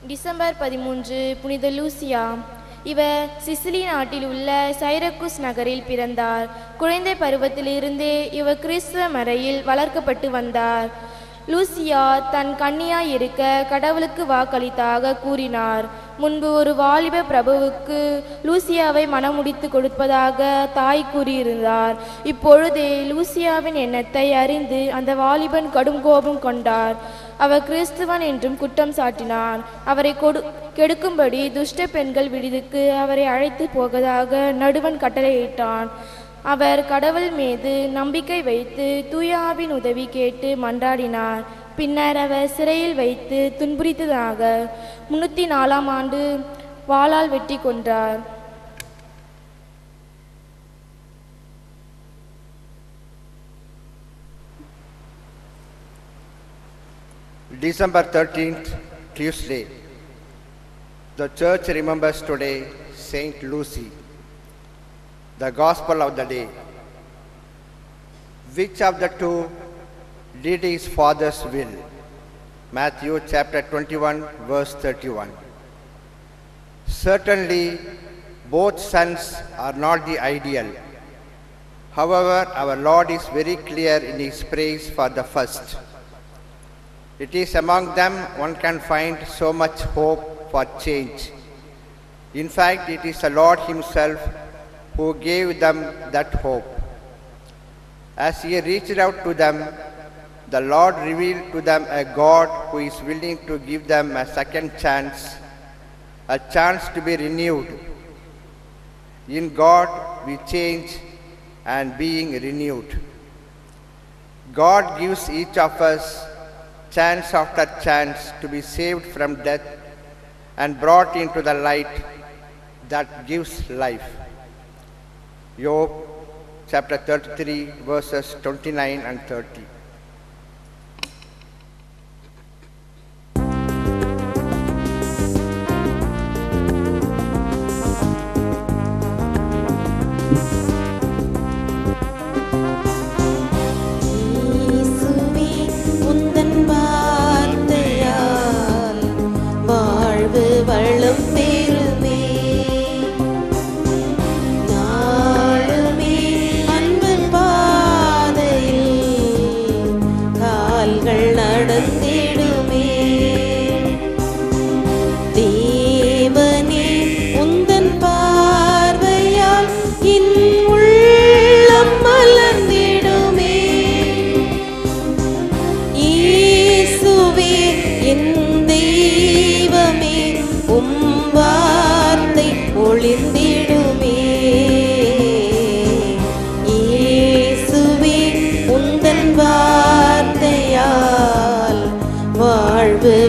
December 13 புனித Lucia. இவர் Sicily நாட்டில் உள்ள சைரக்குஸ் நகரில் பிறந்தார். குழந்தை பருவத்திலிருந்தே இவர் கிறிஸ்துவ மறையில் வளர்க்கப்பட்டு வந்தார். லூசியா தன் கன்னியாய் இருக்க கடவுளுக்கு வாக்களித்தாக கூறினார். முன்பு ஒரு வாலிப பிரபுவுக்கு லூசியாவை மணமுடித்து கொடுப்பதாக தாய் கூறியிருந்தார். இப்பொழுதே லூசியாவின் எண்ணத்தை அறிந்து அந்த வாலிபன் கடும் கோபம் கொண்டார். அவர் கிறிஸ்துவன் என்றும் குற்றம் சாட்டினார். அவரை கெடுக்கும்படி துஷ்ட பெண்கள் விடுதிக்கு அவரை அழைத்து போவதாக நடுவன் கட்டளையிட்டான். அவர் கடவுள் மீது நம்பிக்கை வைத்து தூய ஆவியின் உதவி கேட்டு மன்றாடினார். பின்னர் அவர் சிறையில் வைத்து துன்புறுத்ததாக 304ஆம் ஆண்டு வாளால் வெட்டி கொன்றார். December 13th, Tuesday. The church remembers today Saint Lucy. The Gospel of the day. Which of the two did his father's will? Matthew chapter 21, verse 31. Certainly, both sons are not the ideal. However, our Lord is very clear in his praise for the first. It is among them one can find so much hope for change. In fact, it is the Lord himself who gave them that hope. As he reached out to them, the Lord revealed to them a God who is willing to give them a second chance, a chance to be renewed. In God we change and being renewed. God gives each of us chance after chance to be saved from death and brought into the light that gives life. Job chapter 33 verses 29 and 30.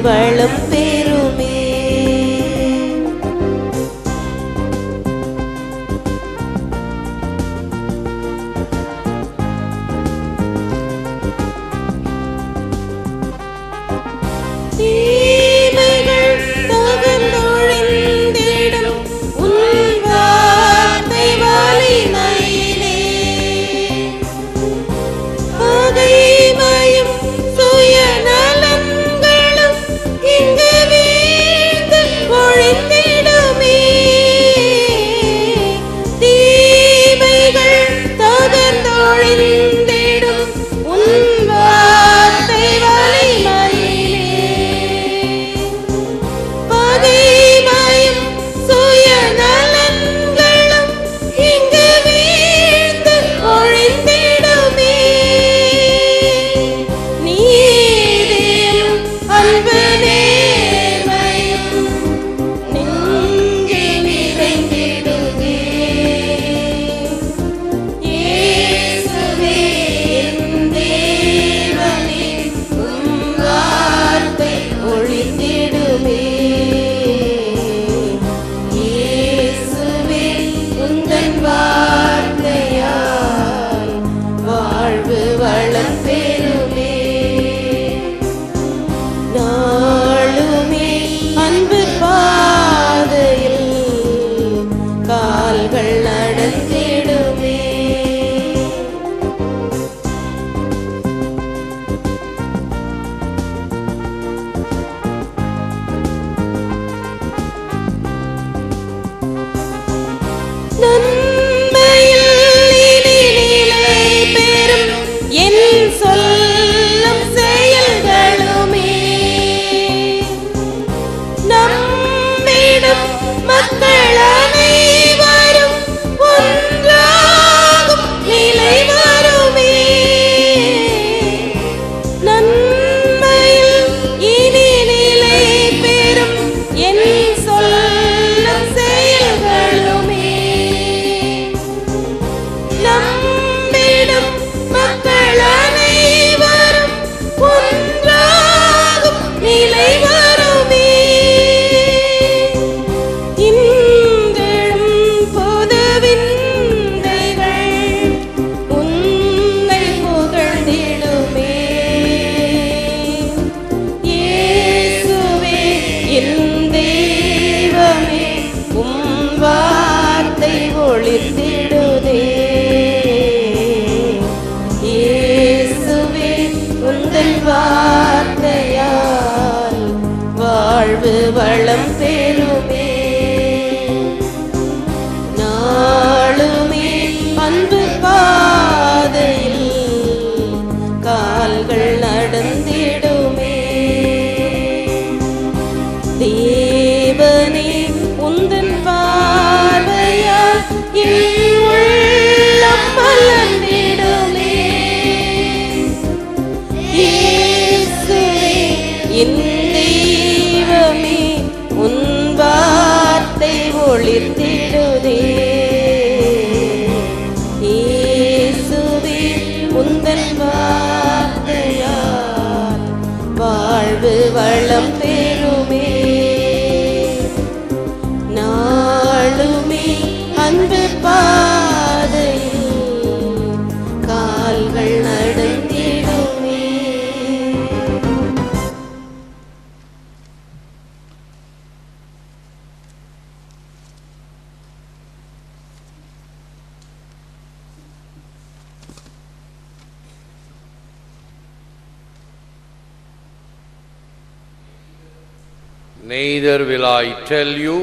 வளம் பெறுமே. தீமைகள் தகர்ந்தொழிந்திடும் உன் வார்த்தை வலிமையிலே பகைமையும் சுயநலம் வளம் பெறுமே. வாழ்வு வளம் பெறுமே. நாளுமே அன்பு பாதையில் கால்கள் நடந்திடுமே. தேவனே உந்தன் பார்வையால் என் உள்ளம் மலர்ந்திடுமே. இயேசுவே என் தெய்வமே உன் வார்த்தை ஒளிர்ந்திடுதே. இயேசுவே உந்தன் வார்த்தையால் வாழ்வு வளம் பெறுமே. நாளுமே அன்பு பாதையில் கால்கள் நடந்திடுமே. Neither will I tell you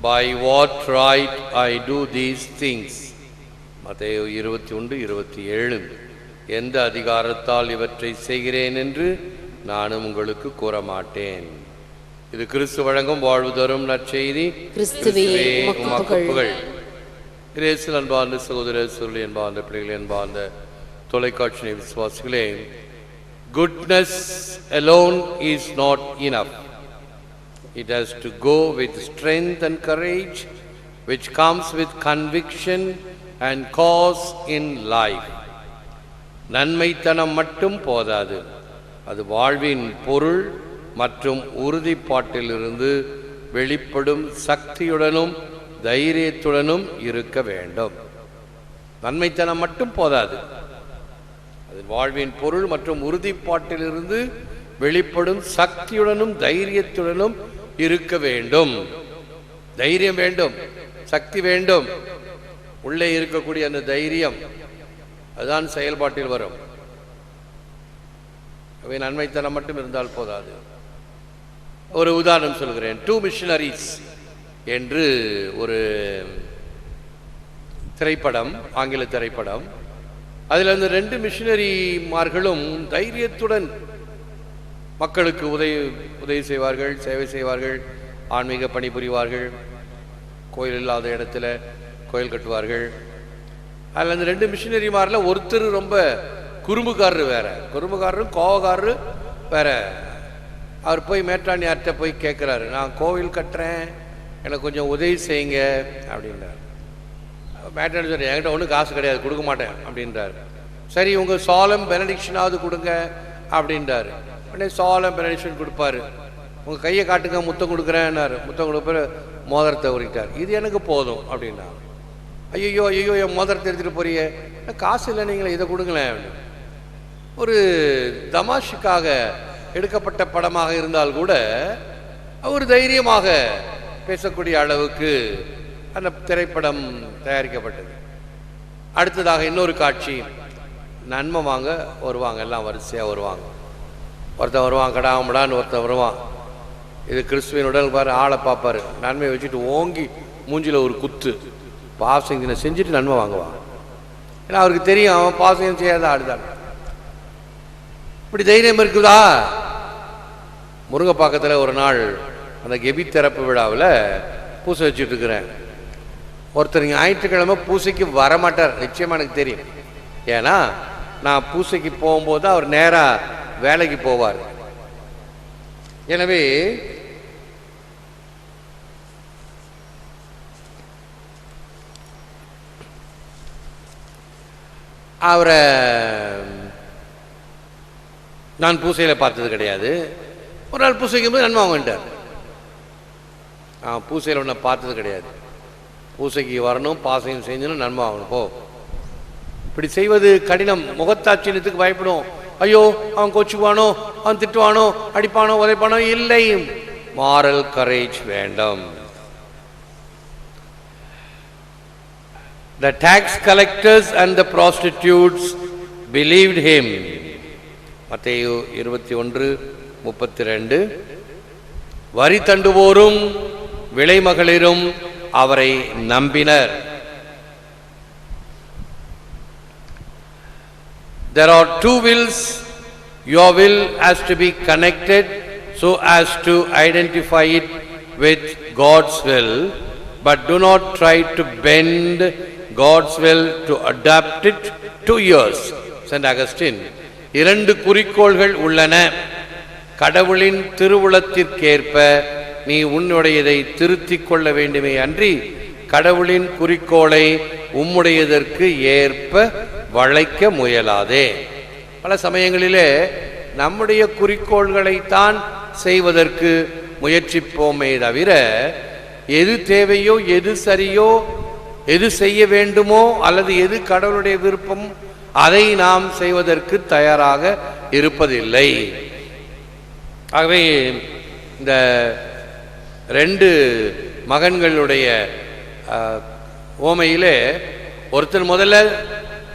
by what right I do these things. மத்தேயு 21:27. எந்த அதிகாரத்தால் இவற்றை செய்கிறேன் என்று நானும் உங்களுக்கு கூற மாட்டேன். இது கிறிஸ்து வழங்கும் வாழ்வு தரும் நற்செய்தி. கிறிஸ்துவே உமக்கு புகழ். கிரேசில் அன்பார்ந்த சகோதர சொல்லி அன்பார்ந்த பிள்ளைகளே, அன்பார்ந்த தொலைக்காட்சி விசுவாசிகளே, goodness alone is not enough. It has to go with strength and courage, which comes with conviction and cause in life. நன்மைத்தனம் மட்டும் போதாது, அது வாழ்வின் பொருள் மற்றும் உறுதிப்பாட்டிலிருந்து வெளிப்படும் சக்தியுடனும் தைரியத்துடனும் இருக்க வேண்டும். நன்மைத்தனம் மட்டும் போதாது, அது வாழ்வின் பொருள் மற்றும் உறுதிப்பாட்டிலிருந்து வெளிப்படும் சக்தியுடனும் தைரியத்துடனும் இருக்க வேண்டும். தைரியம் வேண்டும், சக்தி வேண்டும். உள்ளே இருக்கக்கூடிய அந்த தைரியம் அதுதான் செயல்பாட்டில் வரும். அவை நன்மைத்தனம் மட்டும் இருந்தால் போதாது. ஒரு உதாரணம் சொல்கிறேன். 2 missionaries என்று ஒரு திரைப்படம், ஆங்கில திரைப்படம். அதில் அந்த 2 மிஷினரிமார்களும் தைரியத்துடன் மக்களுக்கு உதவி செய்வார்கள், சேவை செய்வார்கள், ஆன்மீக பணி புரிவார்கள், கோயில் இல்லாத இடத்துல கோயில் கட்டுவார்கள். அதில் அந்த 2 மிஷினரிமாரில் ஒருத்தர் ரொம்ப குறும்புக்காரரு, வேற குறும்புக்காரரும் கோவக்காரரு வேற. அவர் போய் மேற்றாணியார்கிட்ட போய் கேட்குறாரு, நான் கோவில் கட்டுறேன், எனக்கு கொஞ்சம் உதவி செய்யுங்க அப்படின்றார். மேற்றாணி சொல்ற, என்கிட்ட ஒன்றும் காசு கிடையாது, கொடுக்க மாட்டேன் அப்படின்றார். சரி, உங்கள் சாலம் பெனடிக்ஷனாவது கொடுங்க அப்படின்றாரு. உடனே சாலம் பெனடிக்ஷன் கொடுப்பாரு. உங்கள் கையை காட்டுங்க, முத்தம் கொடுக்குறேன்னாரு. முத்தம் கொடுப்பாரு, மோதிரத்தை உரிட்டார். இது எனக்கு போதும் அப்படின்னா. ஐயோ ஐயோ, என் மோதிரத்தை எடுத்துகிட்டு போறியே, காசு இல்லை, நீங்களே இதை கொடுங்களேன். ஒரு தமாஷுக்காக எடுக்கப்பட்ட படமாக இருந்தால் கூட ஒரு தைரியமாக பேசக்கூடிய அளவுக்கு அந்த திரைப்படம் தயாரிக்கப்பட்டது. அடுத்ததாக இன்னொரு காட்சி. நன்மை வாங்க வருவாங்க, எல்லாம் வரிசையாக வருவாங்க. ஒருத்தன் வருவான் கடாமடான்னு, ஒருத்தன் வருவான். இது கிறிஸ்துவின் உடல் பாரு, ஆளை பார்ப்பாரு, நன்மையை வச்சுட்டு ஓங்கி மூஞ்சில் ஒரு குத்து, பாசங்களை செஞ்சுட்டு நன்மை வாங்குவான். ஏன்னா அவருக்கு தெரியும் அவன் பாசம் செய்யாத ஆடுதான். இப்படி தைரியம் இருக்குதா? முருங்கைப்பாக்கத்தில் ஒரு நாள் அந்த கெபி திறப்பு விழாவில் பூசை வச்சுட்டு இருக்கிறேன். ஒருத்தர் ஞாயிற்றுக்கிழமை பூசைக்கு வரமாட்டார், நிச்சயமாக எனக்கு தெரியும். ஏன்னா நான் பூசைக்கு போகும்போது அவர் நேராக வேலைக்கு போவார். எனவே அவரை நான் பூசையில் பார்த்தது கிடையாது. ஒரு நாள் பூசைக்கும் போது நன்மை வாங்கிட்டார். பூசையில் ஒன்றை பார்த்தது கிடையாது. பூசைக்கு வரணும், பாசையும் செஞ்சணும், நன்மை வாங்கணும். போ. இப்படி செய்வது கடினம். முகத்தாட்சியத்துக்கு பயப்படும். ஐயோ, அவன் கோச்சுக்குவானோ, அவன் திட்டுவானோ, அடிப்பானோ, உதைப்பானோ. இல்லை, மாரல் கரேஜ் வேண்டும். The tax collectors and the prostitutes believed him. மத்தேயு 21:32. வரி தண்டுவோரும் விலைமகளிரும் அவரை நம்பினர். There are two wills. Your will has to be connected so as to identify it with God's will, but do not try to bend God's will to adapt it to yours. St. Augustine. இரண்டு குறிக்கோள்கள் உள்ளன. கடவுளின் திருவுளத்திற்கேற்ப நீ உன்னுடையதை திருத்திக் கொள்ள வேண்டுமே அன்றி கடவுளின் குறிக்கோளை உம்முடையதற்கு ஏற்ப வளைக்க முயலாதே. பல சமயங்களிலே நம்முடைய குறிக்கோள்களைத்தான் செய்வதற்கு முயற்சிப்போமே தவிர எது தேவையோ, எது சரியோ, எது செய்ய வேண்டுமோ அல்லது எது கடவுளுடைய விருப்பம் அதை நாம் செய்வதற்கு தயாராக இருப்பதில்லை. ஆகவே இந்த ரெண்டு மகன்களுடைய ஓமையிலே ஒருத்தன் முதல்ல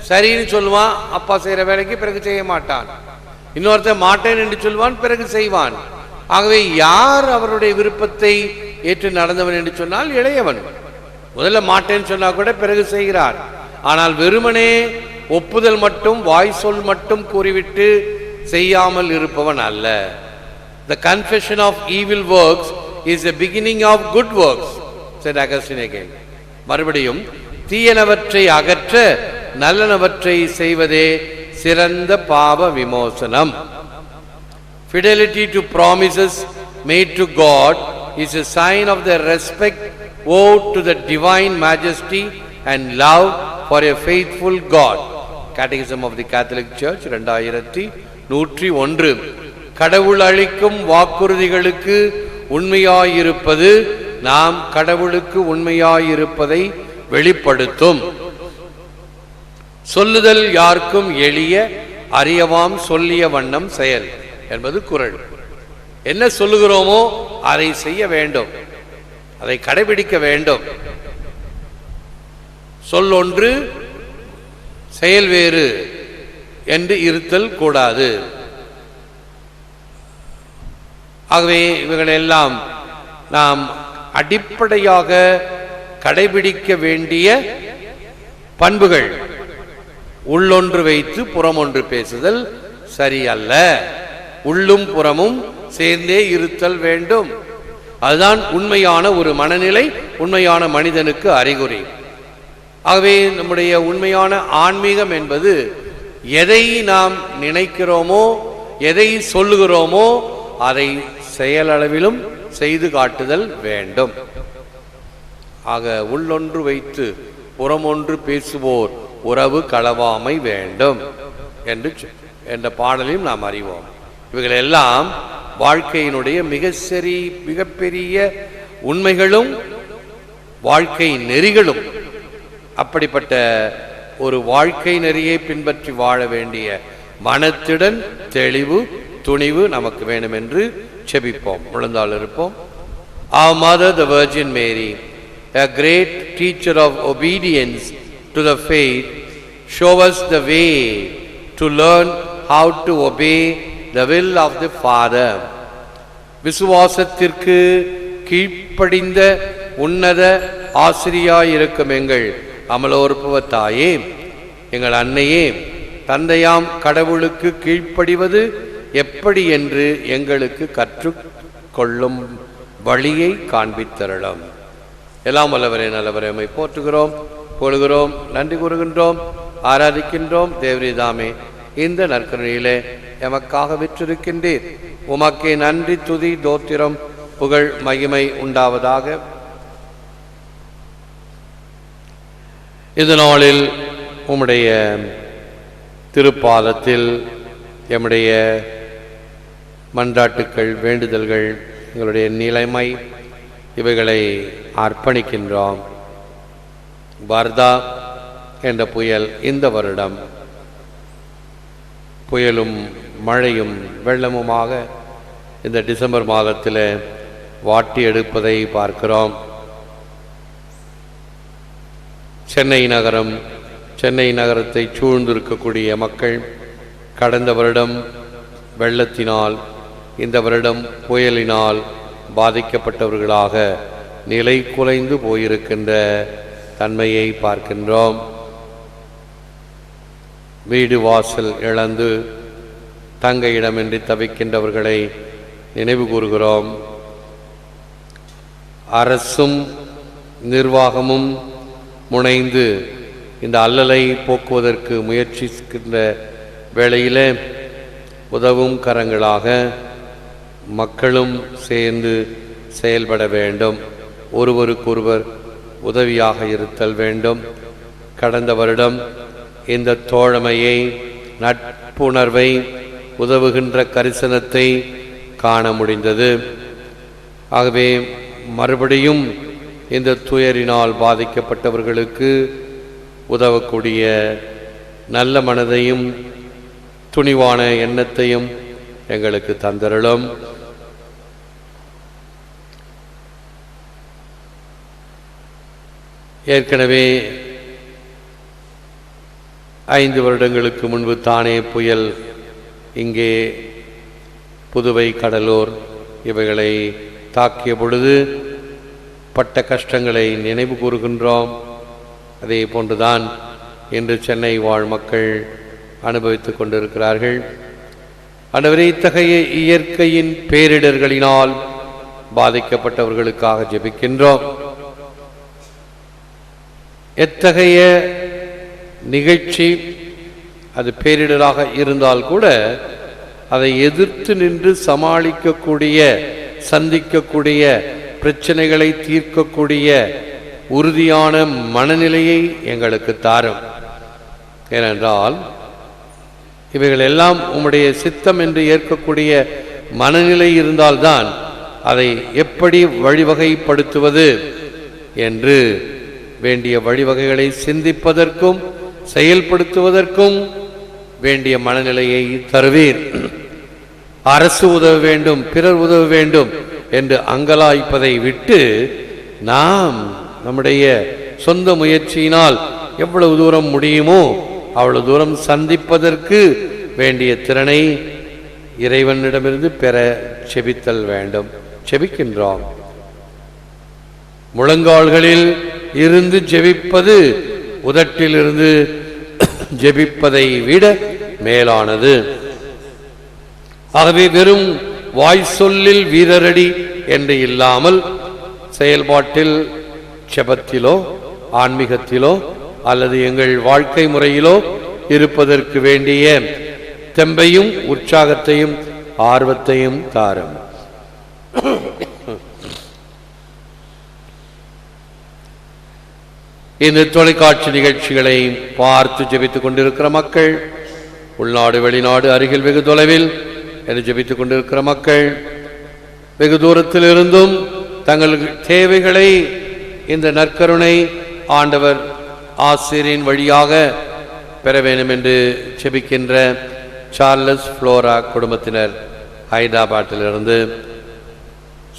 சரின்னு சொல்லுவான், அப்பா செய்கிற வேலைக்கு, பிறகு செய்ய மாட்டான். இன்னொருத்தன் மாட்டேன் என்று சொல்வான், பிறகு செய்வான். ஆகவே யார் அவருடைய விருப்பத்தை ஏற்று நடந்தவன் என்று சொன்னால் இளையவன். முதல்ல மாட்டேன்னு சொன்னா கூட பிறகு செய்கிறான். ஆனால் வெறுமனே ஒப்புதல் மட்டும், வாய் சொல் மட்டும் கூறிவிட்டு செய்யாமல் இருப்பவன் அல்ல. The confession of evil works is the beginning of good works, said Augustine again. மறுபடியும் தீயனவற்றை அகற்ற நல்லனவற்றை செய்வதே சிறந்த பாவ விமோசனம். Fidelity to promises made to God is a sign of the respect owed to the divine majesty and love for a faithful God. Catechism of the Catholic Church 2101. கடவுள் அளிக்கும் வாக்குறுதிகளுக்கு உண்மையாயிருப்பது நாம் கடவுளுக்கு உண்மையாயிருப்பதை வெளிப்படுத்தும். சொல்லுதல் யாருக்கும் எளிய அறியவாம் சொல்லிய வண்ணம் செயல் என்பது குறள். என்ன சொல்லுகிறோமோ அதை செய்ய வேண்டும், அதை கடைபிடிக்க வேண்டும். சொல்லொன்று செயல் வேறு என்று இருத்தல் கூடாது. ஆகவே இவைகளெல்லாம் நாம் அடிப்படையாக கடைபிடிக்க வேண்டிய பண்புகள். உள்ளொன்று வைத்து புறமொன்று பேசுதல் சரியல்ல. உள்ளும் புறமும் சேர்ந்தே இருத்தல் வேண்டும். அதுதான் உண்மையான ஒரு மனநிலை, உண்மையான மனிதனுக்கு அறிகுறி. ஆகவே நம்முடைய உண்மையான ஆன்மீகம் என்பது எதை நாம் நினைக்கிறோமோ, எதை சொல்லுகிறோமோ அதை செயலளவிலும் செய்து காட்டுதல் வேண்டும். ஆக உள்ளொன்று வைத்து புறமொன்று பேசுவோர் உறவு களவாமை வேண்டும் என்று என்ற பாடலையும் நாம் அறிவோம். இவைகளெல்லாம் வாழ்க்கையினுடைய மிகப்பெரிய உண்மைகளும் வாழ்க்கை நெறிகளும். அப்படிப்பட்ட ஒரு வாழ்க்கை நெறியை பின்பற்றி வாழ வேண்டிய மனத்துடன் தெளிவு, துணிவு நமக்கு வேண்டும் என்று செபிப்போம். முழந்தாள் இருப்போம். Our Mother, the Virgin Mary, a great teacher of obedience to the faith, show us the way to learn how to obey the will of the Father. விசுவாசத்திற்கு கீழ்ப்படிந்த உன்னத ஆசிரியாயிருக்கும் எங்கள் அமலோற்பவ தாயே, எங்கள் அன்னையே, தந்தையாம் கடவுளுக்கு கீழ்ப்படிவது எப்படி என்று எங்களுக்கு கற்றுக்கொள்ளும் வழியை காண்பித்தரலாம். எல்லாம் வல்லவரே நல்லவரே, உம்மை போற்றுகிறோம், புகழுகிறோம், நன்றி கூறுகின்றோம், ஆராதிக்கின்றோம். தேவரீதாமே இந்த நற்கருணையிலே எமக்காக விற்றிருக்கின்றீர். உமக்கே நன்றி, துதி, தோத்திரம், புகழ், மகிமை உண்டாவதாக. இந்த நாளில் உம்முடைய திருப்பாதத்தில் எம்முடைய மன்றாட்டுக்கள், வேண்டுதல்கள், எங்களுடைய நிலைமை இவைகளை அர்ப்பணிக்கின்றோம். வர்தா என்ற புயல் இந்த வருடம் புயலும் மழையும் வெள்ளமுமாக இந்த டிசம்பர் மாதத்தில் வாட்டி எடுப்பதை பார்க்கிறோம். சென்னை நகரத்தை சூழ்ந்திருக்கக்கூடிய மக்கள் கடந்த வருடம் வெள்ளத்தினால், இந்த வருடம் புயலினால் பாதிக்கப்பட்டவர்களாக நிலை குலைந்து போயிருக்கின்ற தன்மையை பார்க்கின்றோம். வீடு வாசல் இழந்து தங்க இடமின்றி தவிக்கின்றவர்களை நினைவு கூறுகிறோம். அரசும் நிர்வாகமும் முனைந்து இந்த அல்லலை போக்குவதற்கு முயற்சிக்கின்ற வேளையிலே உதவும் கரங்களாக மக்களும் சேர்ந்து செயல்பட வேண்டும். ஒருவருக்கொருவர் உதவியாக இருத்தல் வேண்டும். கடந்த வருடம் இந்த தோழமையை, நட்புணர்வை, உதவுகின்ற கரிசனத்தை காண முடிந்தது. ஆகவே மறுபடியும் இந்த துயரினால் பாதிக்கப்பட்டவர்களுக்கு உதவக்கூடிய நல்ல மனதையும் துணிவான எண்ணத்தையும் எங்களுக்கு தந்தருளும். ஏற்கனவே 5 வருடங்களுக்கு முன்பு தானே புயல் இங்கே புதுவை, கடலூர் இவைகளை தாக்கிய பொழுது பட்ட கஷ்டங்களை நினைவு கூறுகின்றோம். அதே போன்றுதான் இன்று சென்னை வாழ் மக்கள் அனுபவித்துக் கொண்டிருக்கிறார்கள். ஆண்டவரே, இத்தகைய இயற்கையின் பேரிடர்களினால் பாதிக்கப்பட்டவர்களுக்காக ஜெபிக்கின்றோம். எத்தகைய நிகழ்ச்சி அது பேரிடராக இருந்தால் கூட அதை எதிர்த்து நின்று சமாளிக்கக்கூடிய, சந்திக்கக்கூடிய, பிரச்சனைகளை தீர்க்கக்கூடிய உறுதியான மனநிலையை எங்களுக்கு தாரும். ஏனென்றால் இவைகள் எல்லாம் உம்முடைய சித்தம் என்று ஏற்கக்கூடிய மனநிலை இருந்தால்தான் அதை எப்படி வழிவகைப்படுத்துவது என்று வேண்டிய வழிவகைகளை சிந்திப்பதற்கும் செயல்படுத்துவதற்கும் வேண்டிய மனநிலையை தருவீர். அரசு உதவ வேண்டும், பிறர் உதவ வேண்டும் என்று அங்கலாய்ப்பதை விட்டு நாம் நம்முடைய சொந்த முயற்சியினால் எவ்வளவு தூரம் முடியுமோ அவ்வளவு தூரம் சந்திப்பதற்கு வேண்டிய திறனை இறைவனிடமிருந்து பெற செபித்தல் வேண்டும். செபிக்கின்றோம். முழங்கால்களில் இருந்து ஜெபிப்பது உதட்டிலிருந்து ஜெபிப்பதை விட மேலானது. ஆகவே வெறும் வாய் சொல்லில் வீரரடி என்று இல்லாமல் செயல்பாட்டில், செபத்திலோ, ஆன்மீகத்திலோ அல்லது எங்கள் வாழ்க்கை முறையிலோ இருப்பதற்கு வேண்டிய தெம்பையும் உற்சாகத்தையும் ஆர்வத்தையும் தாரும். இந்த தொலைக்காட்சி நிகழ்ச்சிகளை பார்த்து ஜெபித்துக் கொண்டிருக்கிற மக்கள், உள்நாடு, வெளிநாடு, அருகில், வெகு தொலைவில் என்று ஜெபித்துக் கொண்டிருக்கிற மக்கள், வெகு தூரத்தில் இருந்தும் தங்கள் தேவைகளை இந்த நற்கருணை ஆண்டவர் ஆசிரியரின் வழியாக பெற வேண்டும் என்று ஜெபிக்கின்ற சார்லஸ் புளோரா குடும்பத்தினர், ஹைதராபாத்திலிருந்து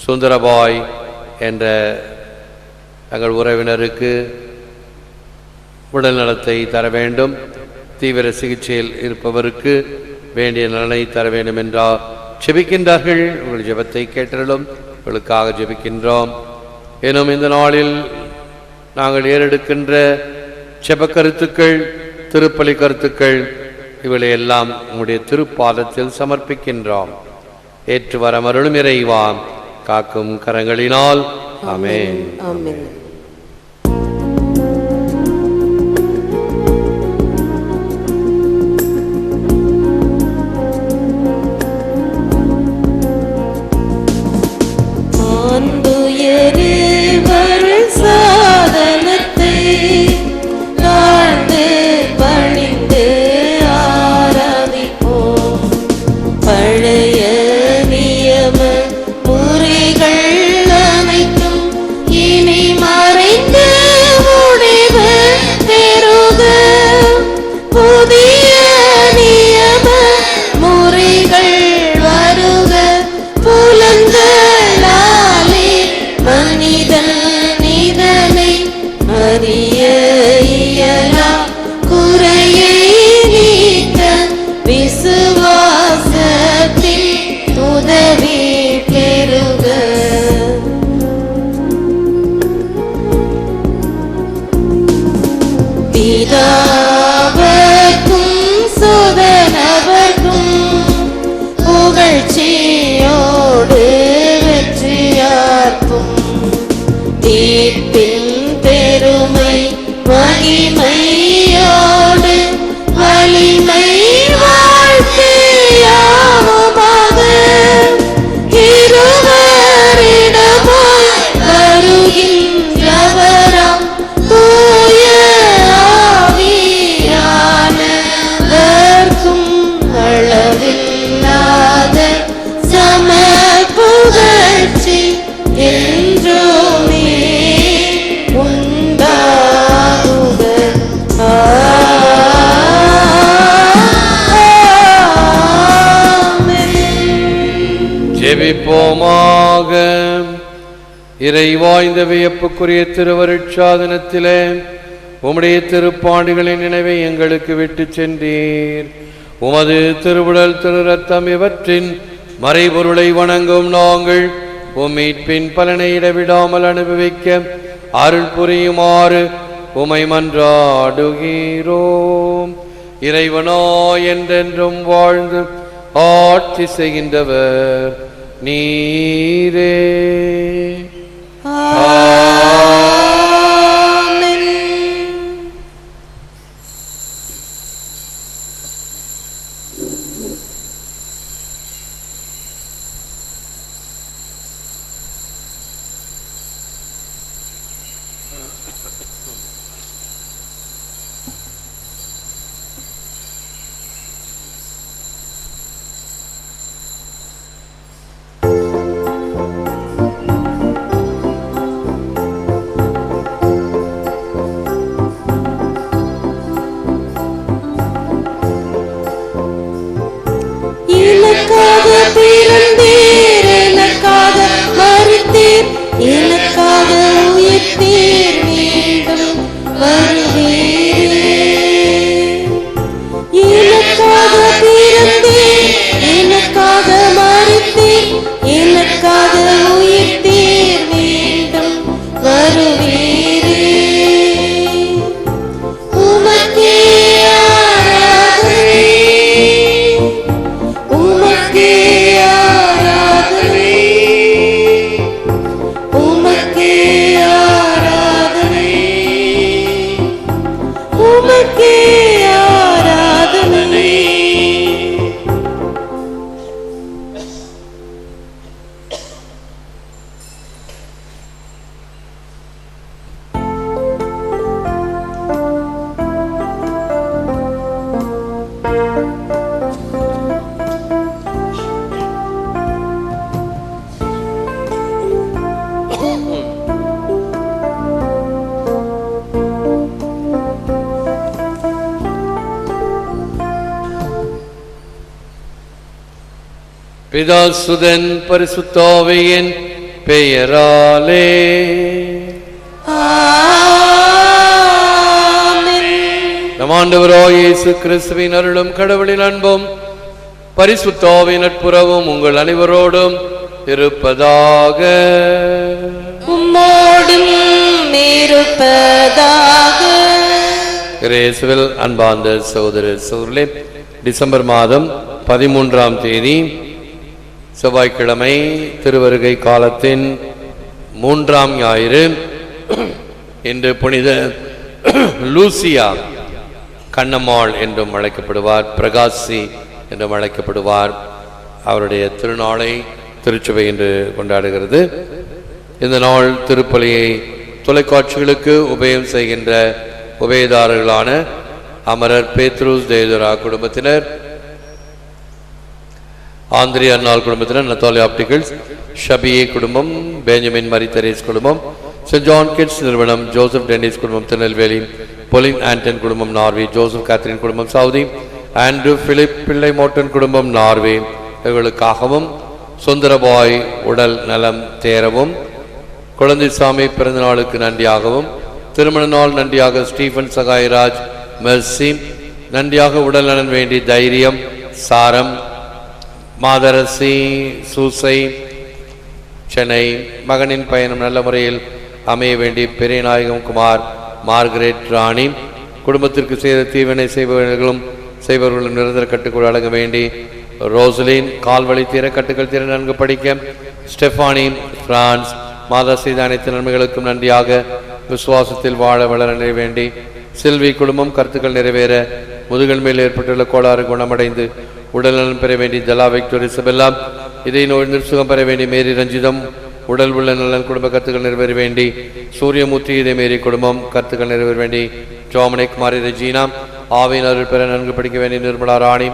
சுந்தரபாய் என்ற தங்கள் உறவினருக்கு உடல் நலத்தை தர வேண்டும், தீவிர சிகிச்சையில் இருப்பவருக்கு வேண்டிய நலனை தர வேண்டும் என்றால் ஜெபிக்கின்றார்கள். உங்கள் ஜெபத்தை கேட்டலும் உங்களுக்காக ஜெபிக்கின்றோம். எனும் இந்த நாளில் நாங்கள் ஏறெடுக்கின்ற ஜெப கருத்துக்கள், திருப்பலி கருத்துக்கள் இவளை எல்லாம் உங்களுடைய திருப்பாதத்தில் சமர்ப்பிக்கின்றோம். ஏற்று வரமருளும் இறைவா, காக்கும் கரங்களினால். ஆமென். ஆமென். சாதனத்தை தாழ்ந்து பணிந்து ஆராதிப்போம். பழைய நியம முறைகள் அனைத்தும் இனி ஜெபிப்போமாக. இறைவாய்ந்த வியப்புக்குரிய திருவருட்சாதனத்திலே உம்முடைய திருப்பாடுகளின் நினைவை எங்களுக்கு விட்டு சென்றீர். உமது திருவுடல் திரு ரத்தம் இவற்றின் மறைபொருளை வணங்கும் நாங்கள் மீட்பின் பலனை இடைவிடாமல் அனுபவிக்க அருள் புரியுமாறு உமை மன்றாடுகிறோம். இறைவனோ என்றென்றும் வாழ்ந்து ஆட்சி செய்கின்றவர் நீரே. எனக்காக உயிர்த்தீர், மீண்டும் வருவீரே. எனக்காக பிறந்தீர், எனக்காக மரித்தீர், எனக்காக உயிர்த்தீர், மீண்டும் வருவீரே. உமக்கே ஆராதனை, உமக்கே பிதா சுதன் பரிசுத்த ஆவியின் பெயராலே ஆமென். நம் ஆண்டவராகிய இயேசு கிறிஸ்துவின் அருளும் கடவுளின் அன்பும் பரிசுத்த ஆவியின் நட்புறவும் உங்கள் அனைவரோடும் இருப்பதாக. உம்மோடும் இருப்பதாக. இயேசுவில் அன்பார்ந்த சகோதர சகோதரிகளே, டிசம்பர் மாதம் 13ஆம் தேதி செவ்வாய்க்கிழமை திருவருகை காலத்தின் 3ஆம் ஞாயிறு. இன்று புனித லூசியா கண்ணம்மாள் என்றும் அழைக்கப்படுவார், பிரகாசி என்றும் அழைக்கப்படுவார். அவருடைய திருநாளை திருச்சபை என்று கொண்டாடுகிறது. இந்த நாள் திருப்பலியை தொலைக்காட்சிகளுக்கு உபயம் செய்கின்ற உபயதாரர்களான அமரர் பேத்ரூஸ் தேதுரா குடும்பத்தினர், ஆந்திரி அர்னால் குடும்பத்தினர், நத்தாலி ஆப்டிகல்ஸ், ஷபியே குடும்பம், பெஞ்சமின் மரி தெரேஸ் குடும்பம், சென்ட் ஜான் கிட்ஸ் நிறுவனம், ஜோசப் டென்னிஸ் குடும்பம் திருநெல்வேலி, பொலின் ஆண்டன் குடும்பம் நார்வே, ஜோசப் கேத்ரின் குடும்பம் சவுதி, ஆண்ட்ரூ பிலிப் பிள்ளை மோட்டன் குடும்பம் நார்வே, இவர்களுக்காகவும் சுந்தரபாய் உடல் நலம் தேரவும், குழந்தை சாமி பிறந்த நாளுக்கு நன்றியாகவும், திருமண நாள் நன்றியாக ஸ்டீஃபன் சகாயராஜ் மெர்சி, நன்றியாக உடல் நலன் வேண்டி தைரியம் சாரம், மாதரசி சூசை சென்னை, மகனின் பயணம் நல்ல முறையில் அமைய வேண்டி பெரியநாயகம் குமார் மார்கரெட் ராணி, குடும்பத்திற்கு செய்த தீவினை செய்பவர்களும் நிரந்தர கட்டுக்குள் அடங்க வேண்டி ரோசலின், கால்வழி தீர கட்டுக்கள் தீர நன்கு படிக்க ஸ்டெஃபானி பிரான்ஸ், மாதா செய்த அனைத்து நன்மைகளுக்கும் நன்றியாக விசுவாசத்தில் வாழ வளர வேண்டி செல்வி குடும்பம் கருத்துக்கள் நிறைவேற முதுகல் மேல் ஏற்பட்டுள்ள கோளாறு குணமடைந்து உடல்நலன் பெற வேண்டி ஜலா விக்டோரி சபெல்லா, இதை நோய் நிர்சுகம் பெற வேண்டி மேரி ரஞ்சிதம், உடல் உள்ள நலன் குடும்ப கருத்துக்கள் நிறைவேற வேண்டி சூரியமூர்த்தி, இதை மேரி குடும்பம் கருத்துக்கள் நிறைவேற வேண்டி ஜோமனிக் மாரி ரெஜீனா, ஆவின் அருள் பெற நன்கு படிக்க வேண்டி நிர்மலா ராணி,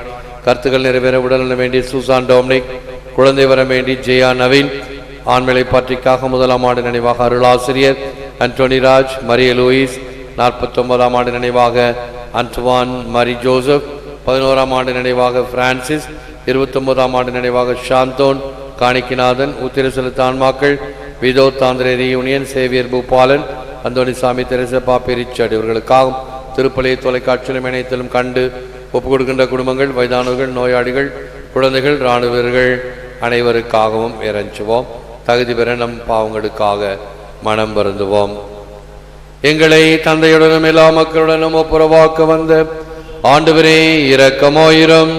கருத்துக்கள் நிறைவேற உடல்நலம் வேண்டி சூசான் டோம்னிக், குழந்தை வர வேண்டி ஜெயா நவீன், ஆண்மலை பாற்றிக்காக 1ஆம் ஆண்டு நினைவாக அருளாசிரியர் அன்டோனி ராஜ், மரிய லூயிஸ், 49ஆம் ஆண்டு நினைவாக அன்டுவான் மரி ஜோசப், 11ஆம் ஆண்டு நினைவாக பிரான்சிஸ், 29ஆம் ஆண்டு நினைவாக ஷாந்தோன், காணிக்கிநாதன், உத்திர செலுத்த ஆன்மாக்கள் விதோ தாந்திரேரி யூனியன், சேவியர் பூபாலன், அந்தோணிசாமி, தெரசா, பாப்பி ரிச்சர்ட் இவர்களுக்காகவும் திருப்பலி தொலைக்காட்சியிலும் இணையத்திலும் கண்டு ஒப்புக் கொடுக்கின்ற குடும்பங்கள், வயதானவர்கள், நோயாளிகள், குழந்தைகள், இராணுவ வீரர்கள் அனைவருக்காகவும் இறைஞ்சுவோம். தகுதி பெற நம் பாவங்களுக்காக மனம் வருந்துவோம். எங்களை தந்தையுடனும் எல்லா மக்களுடனும் ஒப்புரவாக்க வந்த ஆண்டவரே இரக்கமாயிரும்.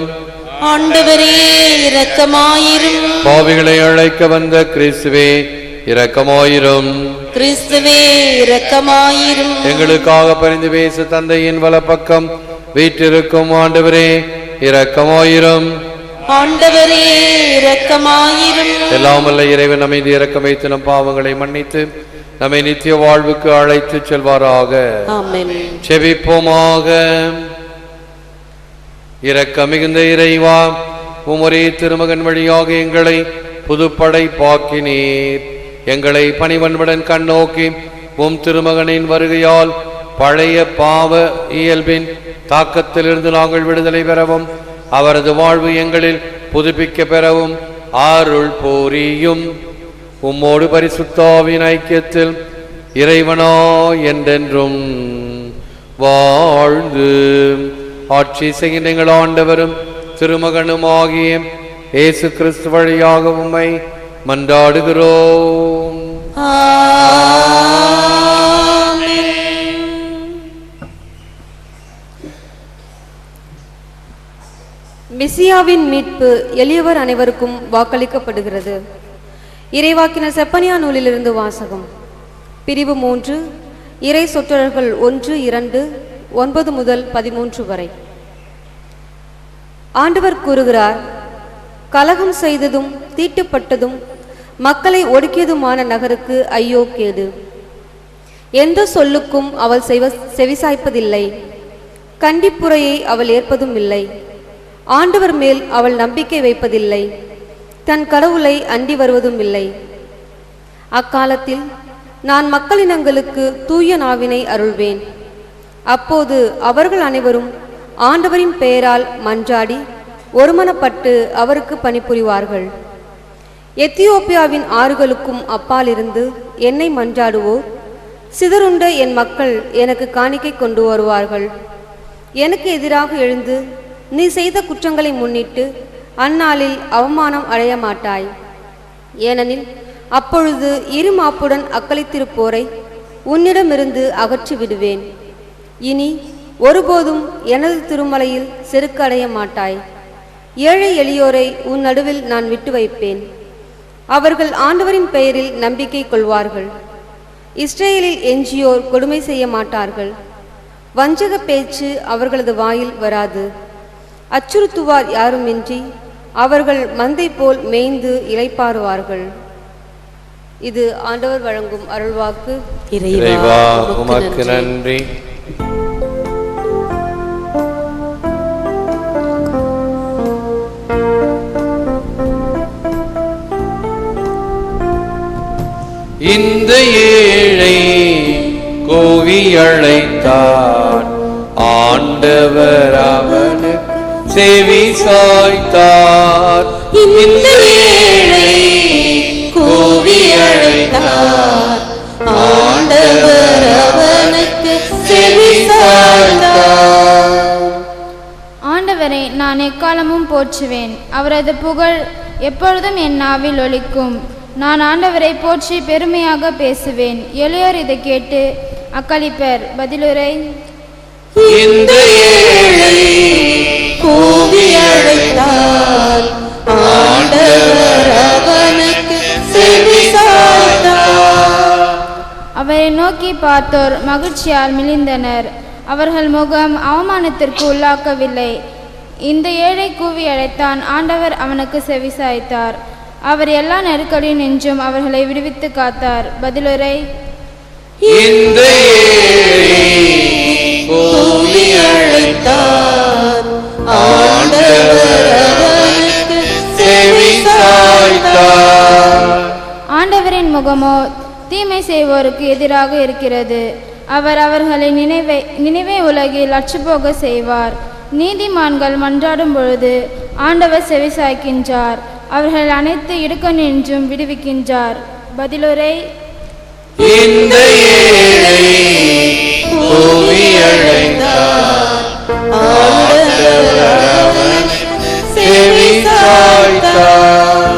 ஆண்டவரே இரக்கமாயிரும். பாவிகளை அழைக்க வந்த கிறிஸ்துவே இரக்கமாயிரும். கிறிஸ்துவே இரக்கமாயிரும். எங்களுக்காக பரிந்து பேச தந்தையின் வலப்பக்கம் வீற்றிருக்கும் ஆண்டவரே இரக்கமாயிரும். ஆண்டவரே இரக்கமாயிரும். எல்லாம் வல்ல இறைவன் அமைதி இரக்கம் வைத்து நம் பாவங்களை மன்னித்து நம்மை நித்திய வாழ்வுக்கு அழைத்து செல்வாராக. ஆமென். செபிப்போமாக. இரக்கம் மிகுந்த இறைவா, உமரே திருமகன் வழியாக எங்களை புதுப்படைப்பாக்கினீர். எங்களை பணிவன்புடன் கண்ணோக்கி உம் திருமகனின் வருகையால் பழைய பாவ இயல்பின் தாக்கத்திலிருந்து நாங்கள் விடுதலை பெறவும் அவரது வாழ்வு எங்களில் புதுப்பிக்க பெறவும் அருள் புரியும். உம்மோடு பரிசுத்தாவின் ஐக்கியத்தில் இறைவனா என்றென்றும் வாழ்ந்து ஆட்சி செய்கின்ற எங்கள் ஆண்டவரும் திருமகனும் ஆகிய இயேசு கிறிஸ்து வழியாக உம்மை மன்றாடுகிறோம். மெசியாவின் மீட்பு எளியவர் அனைவருக்கும் வாக்களிக்கப்படுகிறது. இறைவாக்கினர் செப்பனியா நூலிலிருந்து வாசகம். பிரிவு 3, இறை சொற்றொடர்கள் 1, 2, 9 முதல் 13 வரை. ஆண்டவர் கூறுகிறார், கலகம் செய்ததும் தீட்டுப்பட்டதும் மக்களை ஒடுக்கியதுமான நகருக்கு ஐயோ கேடு. எந்த சொல்லுக்கும் அவள் செவிசாய்ப்பதில்லை, கண்டிப்புரையை அவள் ஏற்பதும் இல்லை. ஆண்டவர் மேல் அவள் நம்பிக்கை வைப்பதில்லை, தன் கடவுளை அண்டி வருவதும் இல்லை. அக்காலத்தில் நான் மக்களினங்களுக்கு தூய நாவினை அருள்வேன். அப்போது அவர்கள் அனைவரும் ஆண்டவரின் பெயரால் மன்றாடி ஒருமனப்பட்டு அவருக்கு பணிபுரிவார்கள். எத்தியோப்பியாவின் ஆறுகளுக்கும் அப்பாலிருந்து என்னை மன்றாடுவோர் சிதறுண்ட என் மக்கள் எனக்கு காணிக்கை கொண்டு வருவார்கள். எனக்கு எதிராக எழுந்து நீ செய்த குற்றங்களை முன்னிட்டு அந்நாளில் அவமானம் அடைய மாட்டாய். ஏனெனில் அப்பொழுது இருமாப்புடன் அக்களித்திருப்போரை உன்னிடமிருந்து அகற்றி விடுவேன். இனி ஒருபோதும் எனது திருமலையில் செருக்கு அடைய மாட்டாய். ஏழை எளியோரை உன் நடுவில் நான் விட்டு வைப்பேன். அவர்கள் ஆண்டவரின் பெயரில் நம்பிக்கை கொள்வார்கள். இஸ்ரேலில் எஞ்சியோர் கொடுமை செய்ய மாட்டார்கள். வஞ்சக பேச்சு அவர்களது வாயில் வராது. அச்சுறுத்துவார் யாருமின்றி அவர்கள் மந்தை போல் மேய்ந்து இளைப்பாறுவார்கள். இது ஆண்டவர் வழங்கும் அருள்வாக்கு. இறைவா உமக்கு நன்றி. இந்த ஏழை கோவி அழைத்தார், ஆண்டவர் அவனுக்கு செவி சாய்த்தார். இந்த ஏழை கூவி அழைத்தார், ஆண்டவர் அவனுக்கு செவி சாய்த்தார். ஆண்டவரை நான் எக்காலமும் போற்றுவேன், அவரது புகழ் எப்பொழுதும் என் நாவில் ஒலிக்கும். நான் ஆண்டவரை போற்றி பெருமையாக பேசுவேன். எளியோர் இதை கேட்டு அக்களிப்பர். பதிலுரை: இந்த ஏழை கூவி அழைத்தார், ஆண்டவர் அவனுக்கு செவி சாய்த்தார். அவரை நோக்கி பார்த்தோர் மகிழ்ச்சியால் மிளிர்ந்தனர். அவர்கள் முகம் அவமானத்திற்கு உள்ளாக்கவில்லை. இந்த ஏழை கூவி அழைத்தான், ஆண்டவர் அவனுக்கு செவிசாய்த்தார். அவர் எல்லா நெருக்கடியும் நின்றும் அவர்களை விடுவித்து காத்தார். பதிலுரை: இந்த ஏழை கூவி அழைத்தார், ஆண்டவர் அவனுக்கு செவி சாய்த்தார். ஆண்டவரின் முகமோ தீமை செய்வோருக்கு எதிராக இருக்கிறது. அவர் அவர்களின் நினைவை உலகில் அற்றுப்போக செய்வார். நீதிமான்கள் மன்றாடும் பொழுது ஆண்டவர் செவிசாய்க்கின்றார். அவர்கள் அனைத்து இடுக்கணின்றும் விடுவிக்கின்றார். பதிலுரை: இந்த ஏழை கூவி அழைத்தார், ஆண்டவர் அவனுக்கு செவி சாய்த்தார்.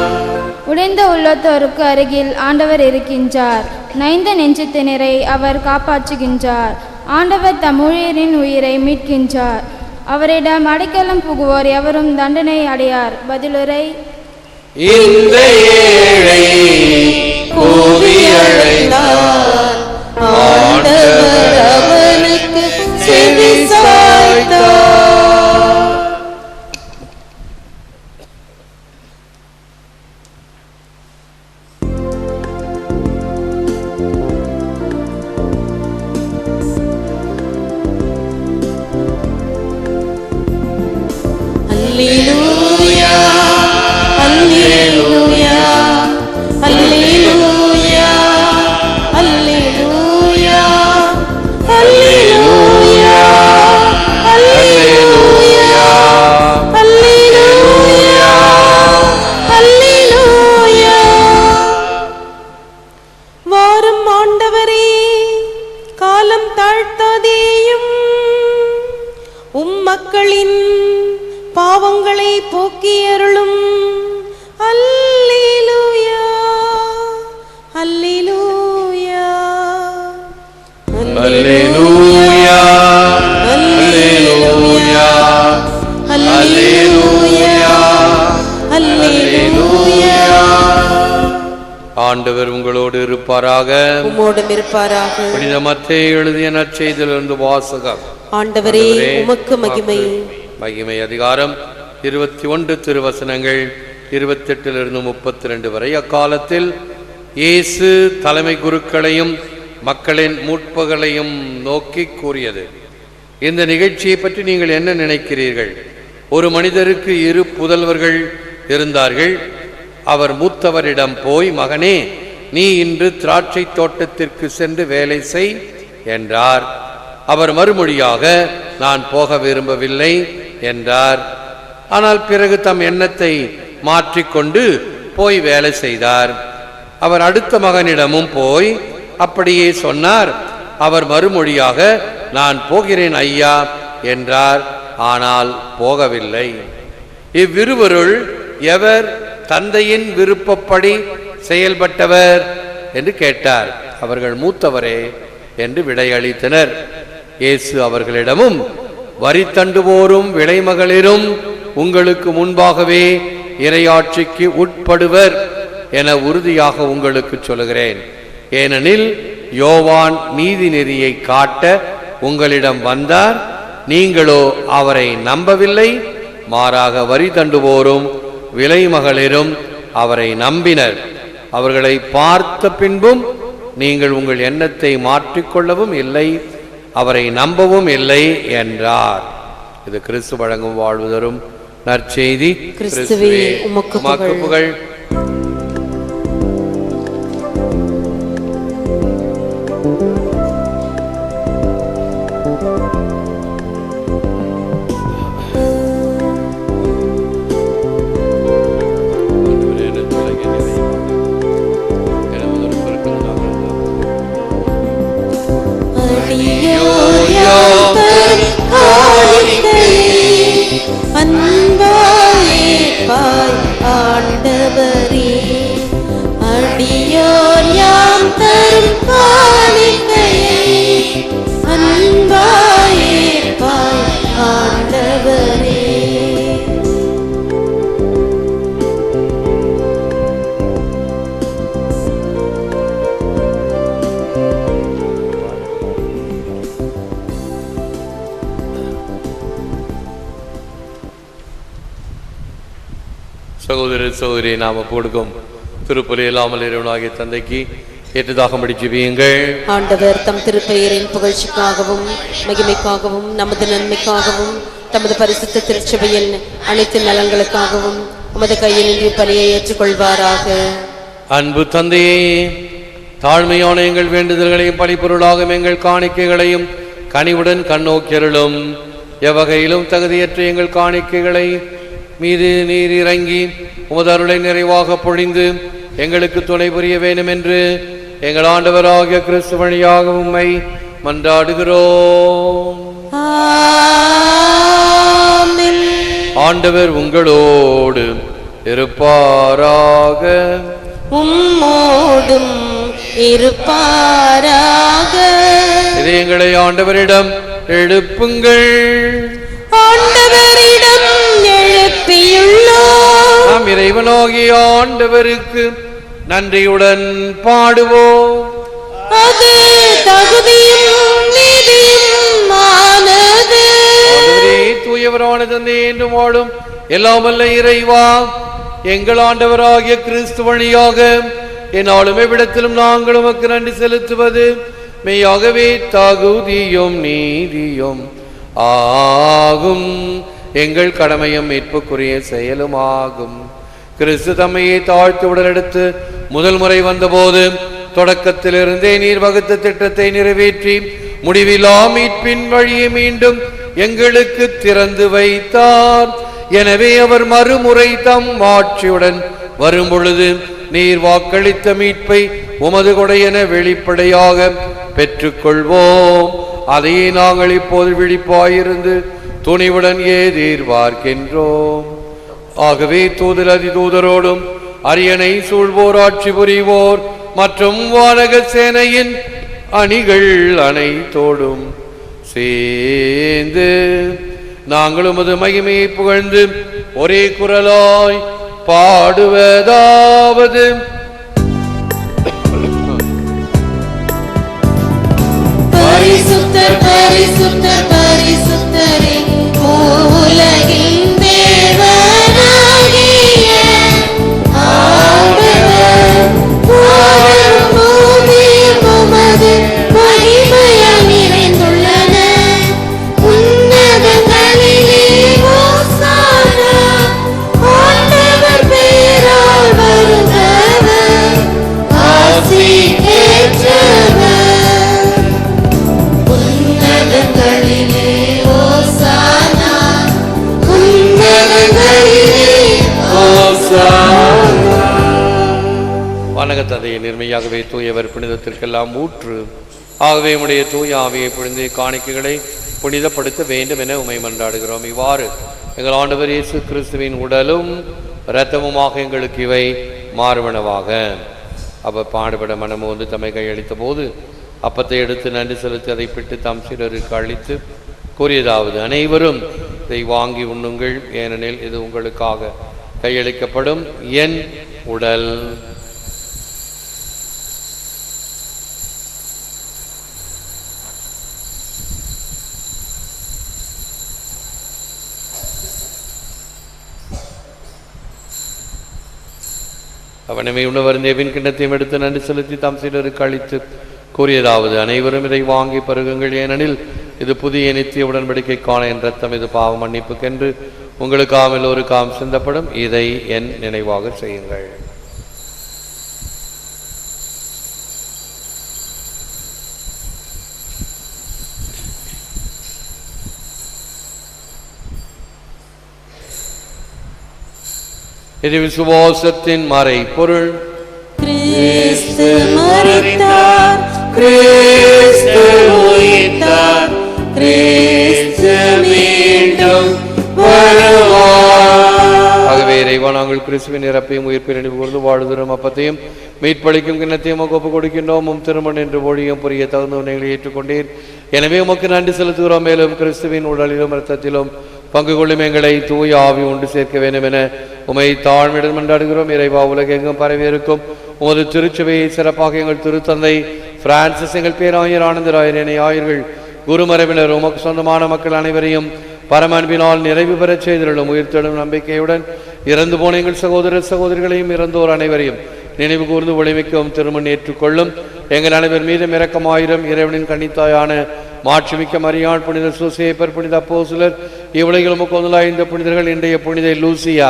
உடைந்த உள்ளத்தோருக்கு அருகில் ஆண்டவர் இருக்கின்றார். நைந்த நெஞ்சத்தினரை அவர் காப்பாற்றுகின்றார். ஆண்டவர் தம் ஊழியரின் உயிரை மீட்கின்றார். அவரிடம் அடைக்கலம் புகுவோர் எவரும் தண்டனை அடையார். பதிலுரை: இந்த ஏழை கூவி அழைத்தார், ஆண்டவர் அவனுக்கு செவி சாய்த்தார். அல்லேலூயா, அல்லேலூயா, அல்லேலூயா, அல்லேலூயா, அல்லேலூயா, அல்லேலூயா, அல்லேலூயா, அல்லேலூயா. வாரும் ஆண்டவரே, காலம் தாழ்த்தாதேயும், மக்களின் பாவங்களை போக்கியருளும். அல்லேலூயா, அல்லேலூயா, அல்லேலூயா, அல்லேலூயா, அல்லேலூயா, அல்லேலூயா. ஆண்டவர் உங்களோடு இருப்பாராக. உம்மோடும் இருப்பாராக. புனித மத்தேயு எழுதிய நற்செய்தியிலிருந்து வாசகம். ஆண்டவரே, உமக்கு மகிமை. மகிமை அதிகாரம் 21 திருவசனங்கள் 28 32 வரை. அக்காலத்தில் இயேசு தலைமை குருக்களையும் மக்களின் மூப்பர்களையும் நோக்கி கூறியது: இந்த நிகழ்ச்சியை பற்றி நீங்கள் என்ன நினைக்கிறீர்கள்? ஒரு மனிதருக்கு 2 புதல்வர்கள் இருந்தார்கள். அவர் மூத்தவரிடம் போய், மகனே, நீ இன்று திராட்சை தோட்டத்திற்கு சென்று வேலை செய் என்றார். அவர் மறுமொழியாக, நான் போக விரும்பவில்லை என்றார். ஆனால் பிறகு தம் எண்ணத்தை மாற்றிக்கொண்டு போய் வேலை செய்தார். அவர் அடுத்த மகனிடமும் போய் அப்படியே சொன்னார். அவர் மறுமொழியாக, நான் போகிறேன் ஐயா என்றார். ஆனால் போகவில்லை. இவ்விருவருள் எவர் தந்தையின் விருப்பப்படி செயல்பட்டவர் என்று கேட்டார். அவர்கள் மூத்தவரே என்று விடையளித்தனர். இயேசு அவர்களிடமும், வரி தண்டுவோரும் விலைமகளிரும் உங்களுக்கு முன்பாகவே இறையாட்சிக்கு உட்படுவர் என உறுதியாக உங்களுக்கு சொல்கிறேன். ஏனெனில் யோவான் நீதி நெறியை காட்ட உங்களிடம் வந்தார், நீங்களோ அவரை நம்பவில்லை. மாறாக வரி தண்டுவோரும் விலைமகளிரும் அவரை நம்பினர். அவர்களை பார்த்த பின்பும் நீங்கள் உங்கள் எண்ணத்தை மாற்றிக்கொள்ளவும் இல்லை, அவரை நம்பவும் இல்லை என்றார். இது கிறிஸ்து வழங்கும் வாழ்வு தரும் நற்செய்தி. கிறிஸ்துவே, உமக்கு புகழ். ஆண்டவரே, அடியோர் யாம் தரும் காணிக்கையை அன்பாயேற்பாய் ஆண்டவரே. சகோதர சகோதரி, நாம கொடுக்கும் திருப்பலி இல்லாமல் இறைவனாகிய தந்தைக்கு ஏற்றதாகும்படி ஜெபியுங்கள். ஆண்டவர் தம் திருப்பெயரின் புகழ்ச்சிக்காகவும் மகிமைக்காகவும் நமது நன்மைக்காகவும் தமது பரிசுத்த திருச்சபையின் அனைத்து நலன்களுக்காகவும் உமது கையில் நின்று பலியை ஏற்றுக்கொள்வாராக. அன்பு தந்தையே, தாழ்மையான எங்கள் வேண்டுதல்களையும் பழிப்பொருளாகும் எங்கள் காணிக்கைகளையும் கனிவுடன் கண்ணோக்கியருளும். எவ்வகையிலும் தகுதியற்ற எங்கள் காணிக்கைகளை மீது நீர் இறங்கி உமது அருளை நிறைவாக பொழிந்து எங்களுக்கு துணை புரிய வேண்டும் என்று எங்கள் ஆண்டவராகிய கிறிஸ்து வழியாக உம்மை மன்றாடுகிறோம். ஆமென். ஆண்டவர் உங்களோடு இருப்பாராக. உம்மோடும் இருப்பாராக. இதை எங்களை ஆண்டவரிடம் எழுப்புங்கள். ஆண்டவரிடம் எழுப்பியுள்ளோம். நாம் இறைவனாகிய ஆண்டவருக்கு நன்றியுடன் பாடுவோம். அது தகுதியும் நீதியுமானது. ஆண்டவரே, தூயவரான தந்தை என்று வாழும் எல்லாம் வல்ல இறைவா, எங்கள் ஆண்டவராகிய கிறிஸ்து வழியாக என்னாலும் எவ்விடத்திலும் நாங்கள் உமக்கு நன்றி செலுத்துவது மெய்யாகவே தகுதியும் நீதியும் ஆகும். எங்கள் கடமையும் மீட்புக்குரிய செயலும் ஆகும். கிறிஸ்து தம்மையை தாழ்த்து உடலெடுத்து முதல் முறை வந்தபோது தொடக்கத்திலிருந்தே நீர் வகுத்த திட்டத்தை நிறைவேற்றி முடிவிலா மீட்பின் வழியை மீண்டும் எங்களுக்கு திறந்து வைத்தார். எனவே அவர் மறுமுறை தம் ஆட்சியுடன் வரும் பொழுது நீர் வாக்களித்த மீட்பை உமது கொடையென வெளிப்படையாக பெற்றுக்கொள்வோம். அதையே நாங்கள் இப்போது விழிப்பாயிருந்து துணிவுடன் எதிர்பார்க்கின்றோம். ஆகவே தூதர் அதிதூதரோடும் அரியணை சூழ்வோர் ஆட்சி புரிவோர் மற்றும் வானக சேனையின் அணிகள் அனைத்தோடும் சேர்ந்து நாங்கள் உமது மகிமையை புகழ்ந்து ஒரே குரலாய் பாடுவதாவது: பரிசுத்தர் பரிசுத்தர் பரிசுத்தரே, உலகின் தேவனாகிய ஆண்டவர், வானம் பூமியும் உமது மகிமையால் நிறைந்துள்ளன. உன்னதங்களிலே ஓசானா, ஆண்டவர் பெயரால் வருபவர் ஆசி பெற்றவர். உன்னதங்களிலே ஓசானா, உன்னதங்களிலே ஓசானா. வானக தந்தையை நேர்மையாகவே தூயவர் புனிதத்திற்கெல்லாம் ஊற்று. ஆகவே உம்முடைய தூய ஆவியை பொழிந்து காணிக்கைகளை புனிதப்படுத்த வேண்டும் என உம்மை மன்றாடுகிறோம். இவ்வாறு எங்கள் ஆண்டவர் இயேசு கிறிஸ்துவின் உடலும் இரத்தமுமாக எங்களுக்கு இவை மாறுவனவாக. அவர் பாடுபட மனமு வந்து தம்மை கையளித்த போது அப்பத்தை எடுத்து நன்றி செலுத்தி அதை பிட்டு தம் சிலருக்கு அளித்து கூறியதாவது: அனைவரும் இதை வாங்கி உண்ணுங்கள், ஏனெனில் இது உங்களுக்காக கையளிக்கப்படும் என் உடல். அவனமை உணவர் தேவின் கிண்ணத்தையும் எடுத்து நன்றி செலுத்தி தாம் சிலருக்கு அளித்து கூறியதாவது: அனைவரும் இதை வாங்கி பருகுங்கள், ஏனெனில் இது புதிய நித்திய உடன்படிக்கைக்கான என் ரத்தம். இது பாவ மன்னிப்புக்கென்று உங்களுக்காக எல்லோருக்காம் சிந்தப்படும். இதை என் நினைவாக செய்யுங்கள். இது விசுவாசத்தின் மறை பொருள். கிறிஸ்து மரித்தார், கிறிஸ்து உயிர்த்தார், கிறிஸ்து மீண்டும் வருவார். ஆகவே இறைவா, நாங்கள் கிறிஸ்துவின் இறப்பையும் உயிர்ப்பை நினைவு கூர்ந்து வாழுதரும் அப்பத்தையும் மீட்பளிக்கும் கிண்ணத்தையும் ஒப்பு கொடுக்கின்றோம். திருமணம் என்று மொழியும் புரிய தகுந்தவனைகளை ஏற்றுக்கொண்டீர். எனவே உமக்கு நன்றி செலுத்துகிறோம். மேலும் கிறிஸ்துவின் உடலிலும் இரத்தத்திலும் பங்கு கொள்ளும் எங்களை தூய ஆவி ஒன்று சேர்க்க வேண்டும் என உமை தாழ்மையுடன் மன்றாடுகிறோம். இறைவா, உலகெங்கும் பரவியிருக்கும் உமது திருச்சபையை சிறப்பாக எங்கள் திருத்தந்தை பிரான்சிஸ், எங்கள் பேராயர் ஆனந்தராயர், என ஆயர்கள், குருமரபினர், உமக்கு சொந்தமான மக்கள் அனைவரையும் பரம அன்பினால் நிறைவு பெறச் செய்திருளும். உயிர்த்தெழும் நம்பிக்கையுடன் இறந்து போன எங்கள் சகோதர சகோதரிகளையும் இறந்தோர் அனைவரையும் நினைவு கூர்ந்து ஒளிமிக்கவும் திருமண் ஏற்றுக்கொள்ளும். எங்கள் அனைவர் மீதும் இரக்கமாயிரம். இறைவனின் கன்னித்தாயான மாட்சிமிக்க மரியாள், புனித சூசேப்பர், புனித அப்போஸ்தலர், இவ்வுலகிலும் கொண்டுள்ள புனிதர்கள், இன்றைய புனித லூசியா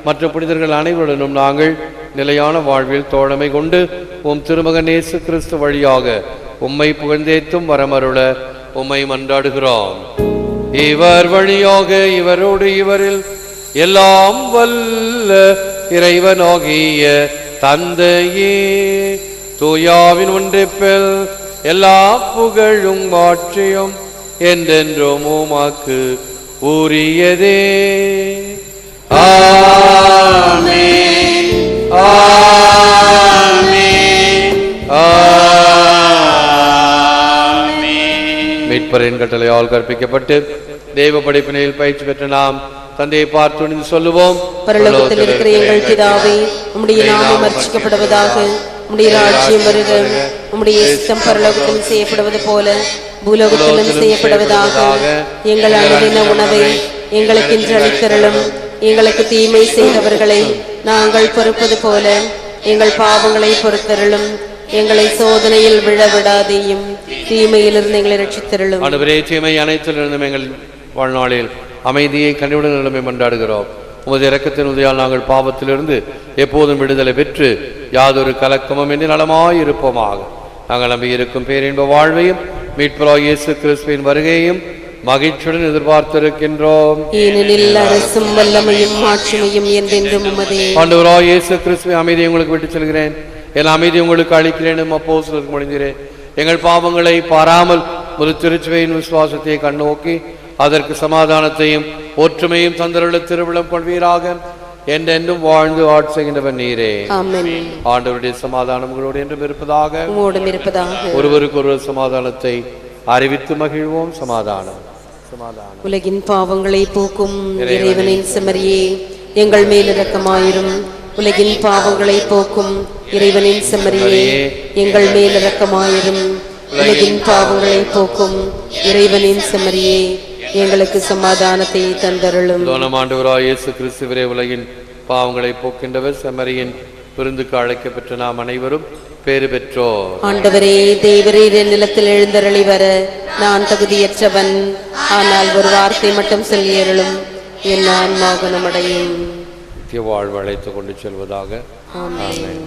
மற்றும் புனிதர்கள் அனைவருடனும் நாங்கள் நிலையான வாழ்வில் தோழமை கொண்டு உம் திருமகன் இயேசு கிறிஸ்து வழியாக உம்மை புகழ்ந்தேத்தும் வரமருள உம்மை மன்றாடுகிறோம். இவர் வழியாக, இவரோடு, இவரில் எல்லாம் வல்ல இறைவனாகிய தந்தையே, தூயாவின் ஒன்றிப்பில் எல்லா புகழும் மாற்றியும் என்றென்றும் உமக்கு உரியதே. ஆமென், ஆமென், ஆமென். மீட்பரின் கட்டளையால் கற்பிக்கப்பட்டு தேவ படைப்பினையில் பயிற்சி பெற்ற நாம் தந்தையை பார்த்து துணிந்து சொல்லுவோம். பரலோகத்தில் இருக்கிற எங்கள் பிதாவே, உம்முடைய நாமம் அர்ச்சிக்கப்படுவதாக, உம்முடைய ராஜ்யம் வருக, உம்முடைய இஷ்டம் பரலோகத்தில் செய்யப்படுவது போல பூலோகத்திலும் செய்யப்படுவதாக. எங்கள் அனுதின உணவை எங்களுக்கு இன்று அளித்தருளும். எங்களுக்கு தீமை செய்தவர்களை நாங்கள் பொறுப்பது போல எங்கள் பாவங்களை பொறுத்தருளும். எங்களை சோதனையில் விழவிடாதேயும், தீமையிலிருந்து எங்களை ரட்சித்தருளும். ஆண்டவரே, தீமை அனைத்திலிருந்தும் எங்கள் வாழ்நாளில் அமைதியை கண்டுவிட நிலைமை மன்றாடுகிறோம். உமது இரக்கத்தின் உதவியால் நாங்கள் பாவத்திலிருந்து எப்போதும் விடுதலை பெற்று யாதொரு கலக்கமும் என்று நலமாயிருப்போமாக. நாங்கள் நம்பியிருக்கும் பேரின்ப வாழ்வையும் மீட்பராகிய இயேசு கிறிஸ்துவின் வருகையையும் மகிழ்ச்சியுடன் எதிர்பார்த்திருக்கின்றோம். ஏனெனில் அரசும் வல்லமையும் மாட்சிமையும் என்றென்றும் உமதே. ஆண்டவராகிய இயேசு கிறிஸ்துவின் அமைதியை உங்களுக்கு விட்டு செல்கிறேன், என் அமைதி உங்களுக்கு அளிக்கிறேன். அப்போஸ்தலருக்கு மொழிகிறேன், எங்கள் பாவங்களை பாராமல் ஒரு திருச்சபையின் விசுவாசத்தை கண்ணோக்கி அதற்கு சமாதானத்தையும் ஒற்றுமையும் தந்தருள திருவிழம் கொள்வீராக. என்றென்றும் வாழ்ந்து ஆட்சிகின்றவர் நீரே. ஆமென். ஆண்டவருடைய சமாதானம் உங்களோடு என்றும் இருப்பதாக. உம்மோடும் இருப்பதாக. ஒருவருக்கு ஒருவர் சமாதானத்தை அறிவித்து மகிழ்வோம். சமாதானம். சமாதானம். உலகின் பாவங்களை போக்கும் இறைவனின் செம்மறியே, எங்கள் மேல் இரக்கமாயிரும். உலகின் பாவங்களை போக்கும் இறைவனின் செம்மறியே, எங்கள் மேல் இரக்கமாயிரும். உலகின் பாவங்களை போக்கும் இறைவனின் செம்மறியே, எங்களுக்கு சமாதானத்தை தந்தருளும். ஆண்டவராகிய இயேசு கிறிஸ்துவே, உலகின் பாவங்களை போக்கின்றவர், செம்மறியின் விருந்துக்கு அழைக்கப்பெற்ற நாம் அனைவரும் பேறு பெற்றோர். ஆண்டவரே, தேவரீர் என் நிலத்தில் எழுந்தருளி வர நான் தகுதியற்றவன். ஆனால் ஒரு வார்த்தை மட்டும் சொல்லியருளும், என் ஆன்மா குணமடையும். நித்திய வாழ்வு அழைத்துக் கொண்டு செல்வதாக. ஆமென்.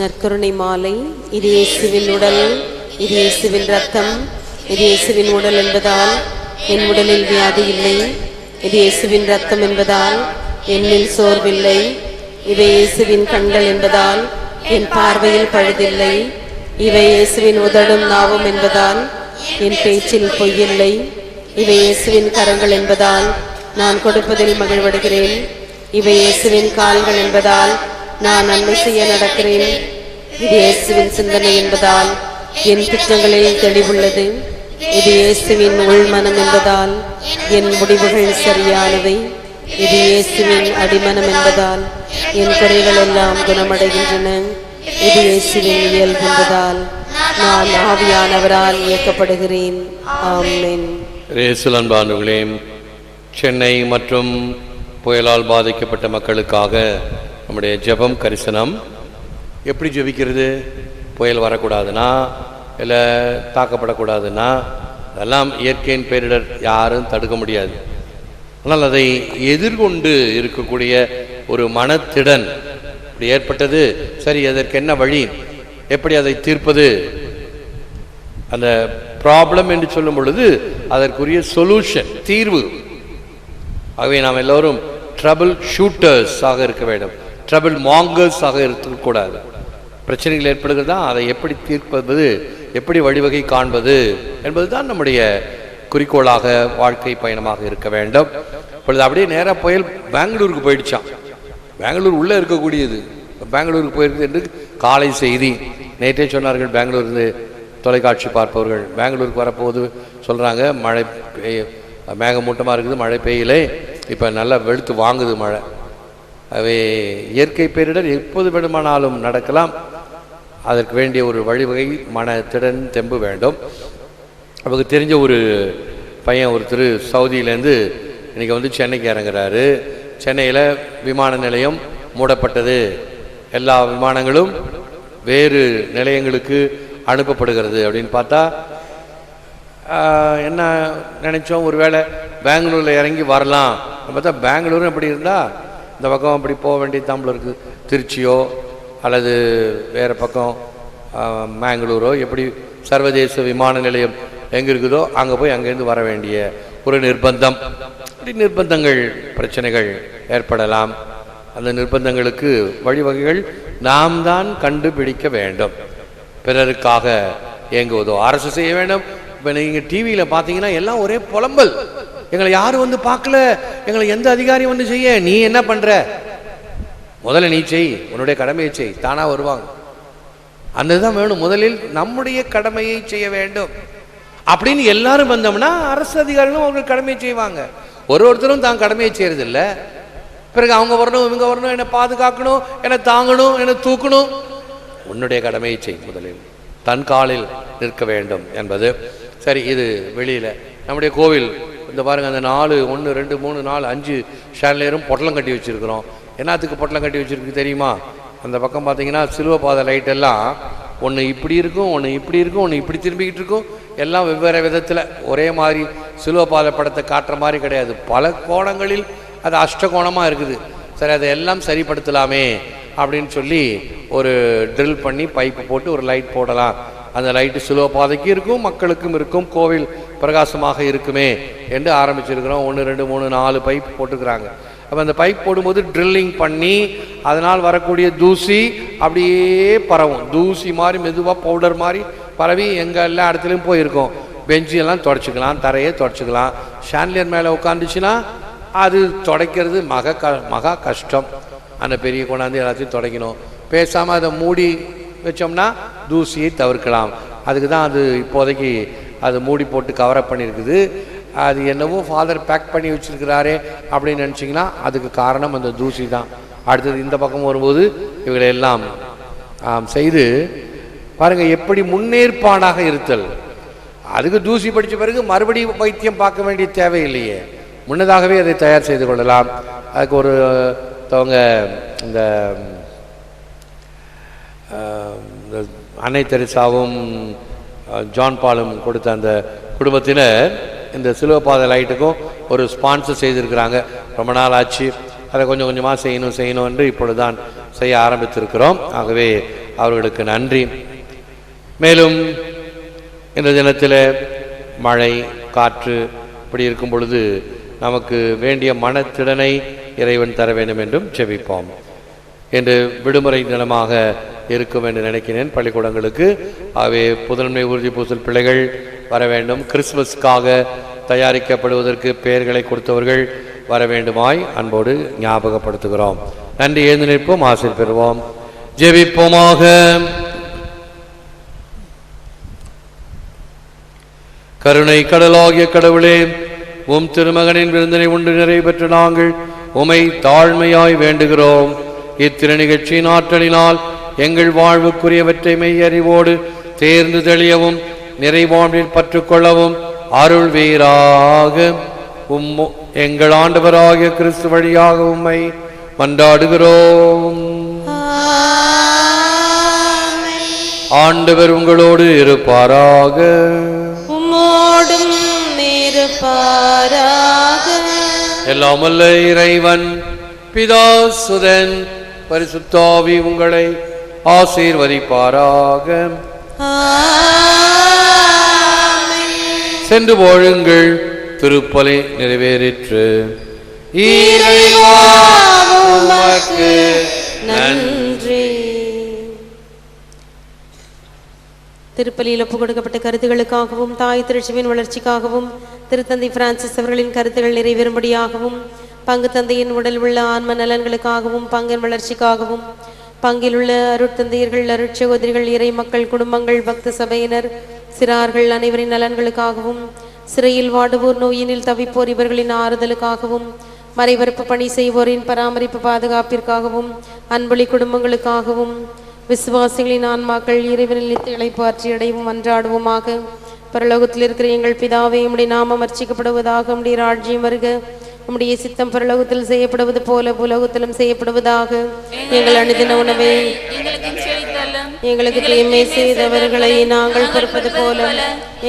நற்கருணை மாலை. இது இயேசுவின் உடல், இது இயேசுவின் ரத்தம், இது இயேசுவின் உடல் என்பதால் என் உடலில் வியாதி இல்லை. இது இயேசுவின் ரத்தம் என்பதால் என்னில் சோர்வில்லை. இவை இயேசுவின் கண்கள் என்பதால் என் பார்வையில் பழுதில்லை. இவை இயேசுவின் உதடும் நாவும் என்பதால் என் பேச்சில் பொய்யில்லை. இவை இயேசுவின் கரங்கள் என்பதால் நான் கொடுப்பதில் மகிழ்வடைகிறேன். இவை இயேசுவின் கால்கள் என்பதால் நான் நன்மை செய்ய நடக்கிறேன். இது இயேசுவின் சிந்தனை என்பதால் என் குற்றங்களில் தெளிவுள்ளது. இது இயேசுவின் உள்மனம் என்பதால் என் முடிவுகள் சரியானவை. இது இயேசுவின் அடிமனம் என்பதால் என் குறைகள் எல்லாம் குணமடைகின்றன. இது இயேசுவின் இயல்பு என்பதால் நான் ஆவியானவரால் இயக்கப்படுகிறேன். ஆமென். இயேசுவில் அன்பானவர்களே, சென்னை மற்றும் புயலால் பாதிக்கப்பட்ட மக்களுக்காக நம்முடைய ஜெபம் கரிசனம். எப்படி ஜெபிக்கிறது? புயல் வரக்கூடாதுன்னா, இல்லை தாக்கப்படக்கூடாதுன்னா, அதெல்லாம் இயற்கையின் பேரிடர், யாரும் தடுக்க முடியாது. ஆனால் அதை எதிர்கொண்டு இருக்கக்கூடிய ஒரு மனத்திடன் இப்படி ஏற்பட்டது, சரி அதற்கு என்ன வழி, எப்படி அதை தீர்ப்பது, அந்த ப்ராப்ளம் என்று சொல்லும் பொழுது அதற்குரிய சொல்யூஷன், தீர்வு. ஆகவே நாம் எல்லோரும் ட்ரபிள் ஷூட்டர்ஸ் ஆக இருக்க வேண்டும், ட்ரபிள் மாங்கர்ஸ் ஆக இருக்கக்கூடாது. பிரச்சனைகள் ஏற்படுகிறதா, அதை எப்படி தீர்ப்பது, எப்படி வழிவகை காண்பது என்பதுதான் நம்முடைய குறிக்கோளாக, வாழ்க்கை பயணமாக இருக்க வேண்டும். இப்பொழுது அப்படியே நேராக புயல் பெங்களூருக்கு போயிடுச்சான். பெங்களூர் உள்ளே இருக்கக்கூடியது, பெங்களூருக்கு போயிருக்கு என்று காலை செய்தி. நேற்றே சொன்னார்கள் பெங்களூர்லேருந்து தொலைக்காட்சி பார்ப்பவர்கள், பெங்களூருக்கு வரப்போகுது சொல்கிறாங்க, மழை மேகமூட்டமாக இருக்குது, மழை பெய்யலை, இப்போ நல்லா வெளுத்து வாங்குது மழை. அவை இயற்கை பேரிடர் எப்போது வேண்டுமானாலும் நடக்கலாம். அதற்கு வேண்டிய ஒரு வழிவகை, மனத்திடன் தெம்பு வேண்டும். நமக்கு தெரிஞ்ச ஒரு பையன் ஒருத்தர் சவுதியிலேருந்து இன்றைக்கி வந்து சென்னைக்கு இறங்குறாரு. சென்னையில் விமான நிலையம் மூடப்பட்டது, எல்லா விமானங்களும் வேறு நிலையங்களுக்கு அனுப்பப்படுகிறது. அப்படின்னு பார்த்தா என்ன நினச்சோம், ஒரு வேளை பெங்களூரில் இறங்கி வரலாம். பார்த்தா பெங்களூரும் அப்படி இருந்தால் இந்த பக்கம் அப்படி போக வேண்டிய தாம்பளம் இருக்குது, திருச்சியோ அல்லது வேறு பக்கம் மேங்களூரோ, எப்படி சர்வதேச விமான நிலையம் எங்கே இருக்குதோ அங்கே போய் அங்கேருந்து வர வேண்டிய ஒரு நிர்பந்தம். இப்படி நிர்பந்தங்கள், பிரச்சனைகள் ஏற்படலாம். அந்த நிர்பந்தங்களுக்கு வழிவகைகள் நாம் தான் கண்டுபிடிக்க வேண்டும். பிறருக்காக இயங்குவதோ அரசு செய்ய வேண்டும். இப்போ நீங்கள் டிவியில் பார்த்தீங்கன்னா எல்லாம் ஒரே புலம்பல், எங்களை யாரும் வந்து பார்க்கல, எங்களை எந்த அதிகாரியும் வந்து செய்ய, நீ என்ன பண்ணுற, முதல்ல நீ செய், உன்னுடைய கடமையை செய், தானாக வருவாங்க. அந்த இதுதான் வேணும். முதலில் நம்முடைய கடமையை செய்ய வேண்டும் அப்படின்னு எல்லாரும் வந்தோம்னா அரசு அதிகாரிகளும் அவங்க கடமையை செய்வாங்க. ஒருத்தரும் தான் கடமையை செய்யறதில்ல. பிறகு அவங்க வரணும், இவங்க வரணும், என்னை பாதுகாக்கணும், என்னை தாங்கணும், என்னை தூக்கணும். உன்னுடைய கடமையை செய், முதலில் தன் காலில் நிற்க வேண்டும் என்பது சரி. இது வெளியில் நம்முடைய கோவில் இந்த பாருங்க, அந்த 4 1 2 3 4 5 ஷான்லேரும் பொட்டலம் கட்டி வச்சிருக்கிறோம். என்னத்துக்கு பொட்டலம் கட்டி வச்சிருக்கு தெரியுமா? அந்த பக்கம் பார்த்தீங்கன்னா சிலுவை பாதை லைட் எல்லாம் ஒன்று இப்படி இருக்கும், ஒன்று இப்படி இருக்கும், ஒன்று இப்படி திரும்பிக்கிட்டு இருக்கும். எல்லாம் வெவ்வேறு விதத்தில் ஒரே மாதிரி சிலுவை பாதை படத்தை காட்டுற மாதிரி கிடையாது, பல கோணங்களில் அது அஷ்டகோணமாக இருக்குது. சரி, அதை எல்லாம் சரிப்படுத்தலாமே அப்படின்னு சொல்லி ஒரு ட்ரில் பண்ணி பைப்பு போட்டு ஒரு லைட் போடலாம். அந்த லைட்டு சிலுவை பாதைக்கு இருக்கும், மக்களுக்கும் இருக்கும், கோவில் பிரகாசமாக இருக்குமே என்று ஆரம்பிச்சிருக்கிறோம். 1 2 3 4 பைப் போட்டுக்கிறாங்க. அப்போ அந்த பைப் போடும்போது ட்ரில்லிங் பண்ணி அதனால் வரக்கூடிய தூசி அப்படியே பரவும். தூசி மாதிரி மெதுவாக பவுடர் மாதிரி பரவி எங்கள் எல்லா இடத்துலையும் போயிருக்கோம். பெஞ்செல்லாம் தொடச்சிக்கலாம், தரையே தொடச்சிக்கலாம். ஷான்லியர் மேலே உட்காந்துச்சுன்னா அது துடைக்கிறது மகா கஷ்டம். அந்த பெரிய கொண்டாந்து எல்லாத்தையும் துடைக்கணும். பேசாமல் அதை மூடி வச்சோம்னா தூசியை தவிர்க்கலாம். அதுக்கு தான் அது இப்போதைக்கு அது மூடி போட்டு கவரப் பண்ணியிருக்குது. அது என்னவோ ஃபாதர் பேக் பண்ணி வச்சுருக்கிறாரே அப்படின்னு நினச்சிங்கன்னா அதுக்கு காரணம் அந்த தூசி தான். அடுத்தது இந்த பக்கம் வரும்போது இவங்களெல்லாம் செய்து பாருங்கள் எப்படி முன்னேற்பாடாக இருத்தல். அதுக்கு தூசி படித்த பிறகு மறுபடியும் வைத்தியம் பார்க்க வேண்டிய தேவையில்லையே, முன்னதாகவே அதை தயார் செய்து கொள்ளலாம். அதுக்கு ஒருத்தவங்க இந்த அன்னை தெரசாவும் ஜான் பாலும் கொடுத்த அந்த குடும்பத்தினர் இந்த சிலுவைப்பாதை லைட்டுக்கும் ஒரு ஸ்பான்சர் செய்திருக்கிறாங்க. ரொம்ப நாள் ஆச்சு, அதை கொஞ்சம் கொஞ்சமாக செய்யணும் என்று இப்பொழுதுதான் செய்ய ஆரம்பித்திருக்கிறோம். ஆகவே அவர்களுக்கு நன்றி. மேலும் இந்த தினத்தில் மழை காற்று இப்படி இருக்கும் பொழுது நமக்கு வேண்டிய மனத்திடனை இறைவன் தர வேண்டும் என்றும் ஜெபிப்போம். என்று விடுமுறை தினமாக இருக்கும் என்று நினைக்கிறேன் பள்ளிக்கூடங்களுக்கு. ஆகவே புதன்மை உறுதி பூசல் பிள்ளைகள் வர வேண்டும். கிறிஸ்துமஸ்க்காக தயாரிக்கப்படுவதற்கு பெயர்களை கொடுத்தவர்கள் வர வேண்டுமாய் அன்போடு ஞாபகப்படுத்துகிறோம். நன்றி. எழுந்து நிற்போம், ஆசீர் பெறுவோம், ஜெபிப்போமாக. கருணை கடலாகிய கடவுளே, உம் திருமகனின் விருந்தினை உண்டு நிறைவு பெற்ற நாங்கள் உமை தாழ்மையாய் வேண்டுகிறோம். இத்திரு நிகழ்ச்சியின் ஆற்றலினால் எங்கள் வாழ்வுக்குரியவற்றை மெய்யறிவோடு தேர்ந்து தெளியவும் நிறைவாழ்வில் பற்றுக்கொள்ளவும் அருள் வீராக. எங்கள் ஆண்டவராகிய கிறிஸ்து வழியாக உம்மை மன்றாடுகிறோம். ஆண்டவர் உங்களோடு இருப்பாராக. உம்மோடும் இருப்பாராக. எல்லாம் வல்ல இறைவன் பிதா சுதன் பரிசுத்தாவி உங்களை ஆசீர்வதிப்பாராக. சென்று வாழுங்கள், திருப்பலி நிறைவேறிற்று. இறைவா உமக்கு நன்றி. திருப்பலியில் ஒப்புக் கொடுக்கப்பட்ட கருத்துகளுக்காகவும் தாய் திருச்சபையின் வளர்ச்சிக்காகவும் திருத்தந்தை பிரான்சிஸ் அவர்களின் கருத்துகள் நிறைவேறும்படியாகவும் பங்கு தந்தையின் உடல் உள்ள ஆன்ம நலன்களுக்காகவும் பங்கின் வளர்ச்சிக்காகவும் பங்கில் உள்ள அருட்தந்தையர்கள், அருட்சகோதரிகள், இறை மக்கள், குடும்பங்கள், பக்த சபையினர், சிறார்கள் அனைவரின் நலன்களுக்காகவும் சிறையில் வாடுவோர், நோயினில் தவிப்போர் இவர்களின் ஆறுதலுக்காகவும் மறைபரப்பு பணி செய்வோரின் பராமரிப்பு பாதுகாப்பிற்காகவும் அன்பொழி குடும்பங்களுக்காகவும் விசுவாசிகளின் ஆன்மாக்கள் இறைவனில் நித்திய இளைப்பாற்றி அடைவும் அன்றாடுவோமாக. பரலோகத்தில் இருக்கிற எங்கள் பிதாவே, உம்முடைய நாமம் அர்ச்சிக்கப்படுவதாக. உம்முடைய ராஜ்யம் வருக. உம்முடைய சித்தம் பரலோகத்தில் செய்யப்படுவது போல பூலோகத்திலும் செய்யப்படுவதாக. எங்கள் அனுதின உணவை எங்களுக்கு தீமை செய்தவர்களை நாங்கள் பொறுப்பது போல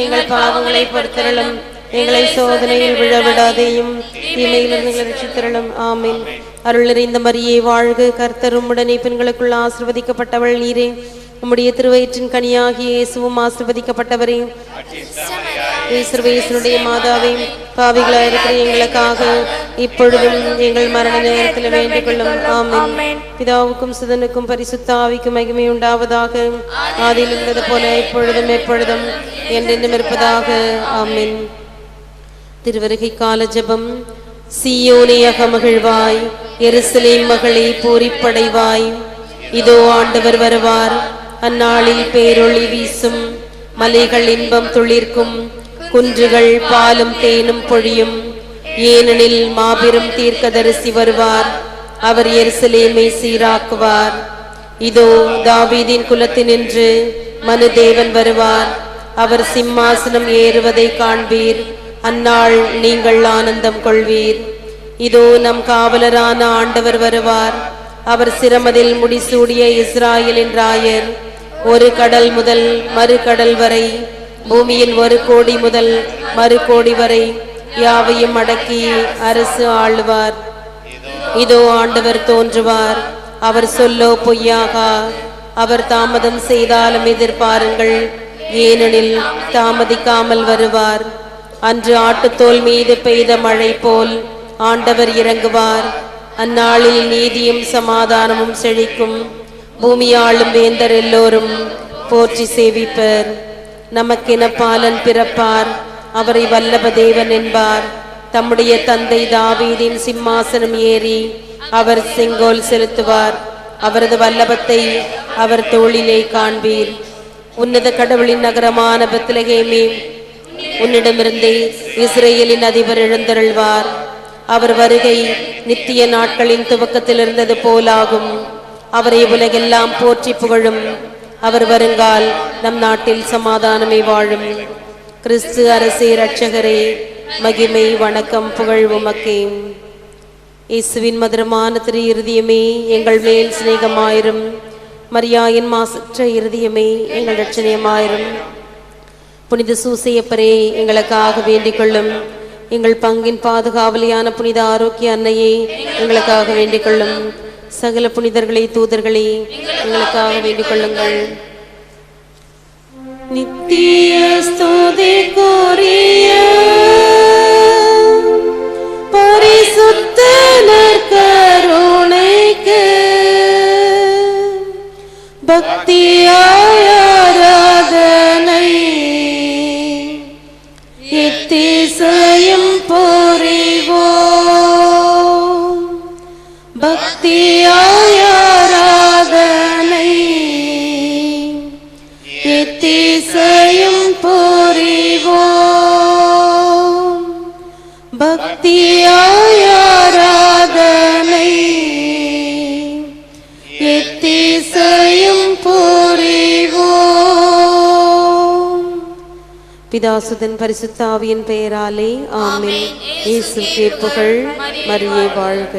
எங்கள் பாவங்களை பொறுத்தருளும். எங்களை சோதனையில் விழவிடாதேயும் தீமையிலிருந்து ரட்சித்தருளும். ஆமீன். அருள் நிறைந்த மரியே வாழ்க, கர்த்தர் உம்முடனே பெண்களுக்குள் ஆசீர்வதிக்கப்பட்டவள் நீரே. உம்முடைய திருவயிற்றின் கனியாகிய இயேசுவும் ஆசீர்வதிக்கப்பட்டவரே. இயேசுடைய மாதாவே, பாவிகளாய் இருக்கிற எங்களுக்காக இப்பொழுதும் எங்கள் மரண நேரத்தில் வேண்டிக் கொள்ளும். ஆமென். பிதாவுக்கும் சுதனுக்கும் பரிசுத்த ஆவிக்கும் மகிமை உண்டாவதாக. ஆதியில் இருந்தது போல இப்பொழுதும் எப்பொழுதும் என்றென்றும் இருப்பதாக. ஆமென். திருவருகை கால ஜெபம். சீயோனே அகமகிழ்வாய், எருசலேம் மகளே பூரிப்படைவாய். இதோ ஆண்டவர் வருவார், அந்நாளில் பேரொளி வீசும். மலைகள் இன்பம் துளிர்க்கும், குன்றுகள் பாலும் தேனும் பொழியும். ஏனெனில் மாபெரும் தீர்க்கதரிசி வருவார், அவர் எருசலேமை சீராக்குவார். இதோ தாவீதின் குலத்தினின்று மனுதேவன் வருவார், அவர் சிம்மாசனம் ஏறுவதை காண்பீர். அந்நாள் நீங்கள் ஆனந்தம் கொள்வீர். இதோ நம் காவலரான ஆண்டவர் வருவார், அவர் சிரமதில் முடிசூடிய இஸ்ராயலின் ராயர். ஒரு கடல் முதல் மறு கடல் வரை, பூமியின் ஒரு கோடி முதல் மறு கோடி வரை யாவையும் அடக்கி அரசு ஆளுவார். இதோ ஆண்டவர் தோன்றுவார், அவர் சொல்லோ பொய்யாகா. அவர் தாமதம் செய்தாலும் எதிர்பாருங்கள், ஏனெனில் தாமதிக்காமல் வருவார். அன்று ஆட்டுத்தோல் மீது பெய்த மழை போல் ஆண்டவர் இறங்குவார். அந்நாளில் நீதியும் சமாதானமும் செழிக்கும். பூமியாளும் வேந்தர் எல்லோரும் போற்றி சேவிப்பர். நமக்கென பாலன் பிறப்பார், அவரை வல்லப தேவன் என்பார். தம்முடைய தந்தை தாவீதின் சிம்மாசனம் ஏறி அவர் செங்கோல் செலுத்துவார். அவரது வல்லபத்தை அவர் தோளிலே காண்பீர். உன்னத கடவுளின் நகரமான பெத்லகேமே, உன்னிடமிருந்தே இஸ்ரேலின் அதிபர் எழுந்தருள்வார். அவர் வருகை நித்திய நாட்களின் துவக்கத்தில் இருந்தது போலாகும். அவரை உலகெல்லாம் போற்றி புகழும். அவர் வருங்கால் நம் நாட்டில் சமாதானமே வாழும். கிறிஸ்து அரசே, இரட்சகரே, மகிமை வணக்கம் புகழ் உமக்கே. இயேசுவின் மதுரமான திரு இருதயமே, எங்கள் மேல் சிநேகமாயிரும். மரியாயின் மாசற்ற இருதயமே, எங்கள் இரட்சணியமாயிரும். புனித சூசையப்பரே, எங்களுக்காக வேண்டிக் கொள்ளும். எங்கள் பங்கின் பாதுகாவலியான புனித ஆரோக்கிய அன்னையே, எங்களுக்காக வேண்டிக் கொள்ளும். சகல புனிதர்களே, தூதர்களே, எங்களுக்காக வேண்டிக் கொள்ளுங்கள். நித்திய ஸ்துதிக்குரிய பரிசுத்த நற்கருணைக்கு பக்தியாய் ஆராதனை எத்திசையும் புரிவோம். பக்தியாய் ஆராதனை எத்திசையும் புரிவோம். பக்தியாய் ஆராதனை எத்திசையும் புரிவோம். பிதாசுதன் பரிசுத்த ஆவியின் பெயராலே ஆமென். இயேசுவே புகழ், மரியே வாழ்க.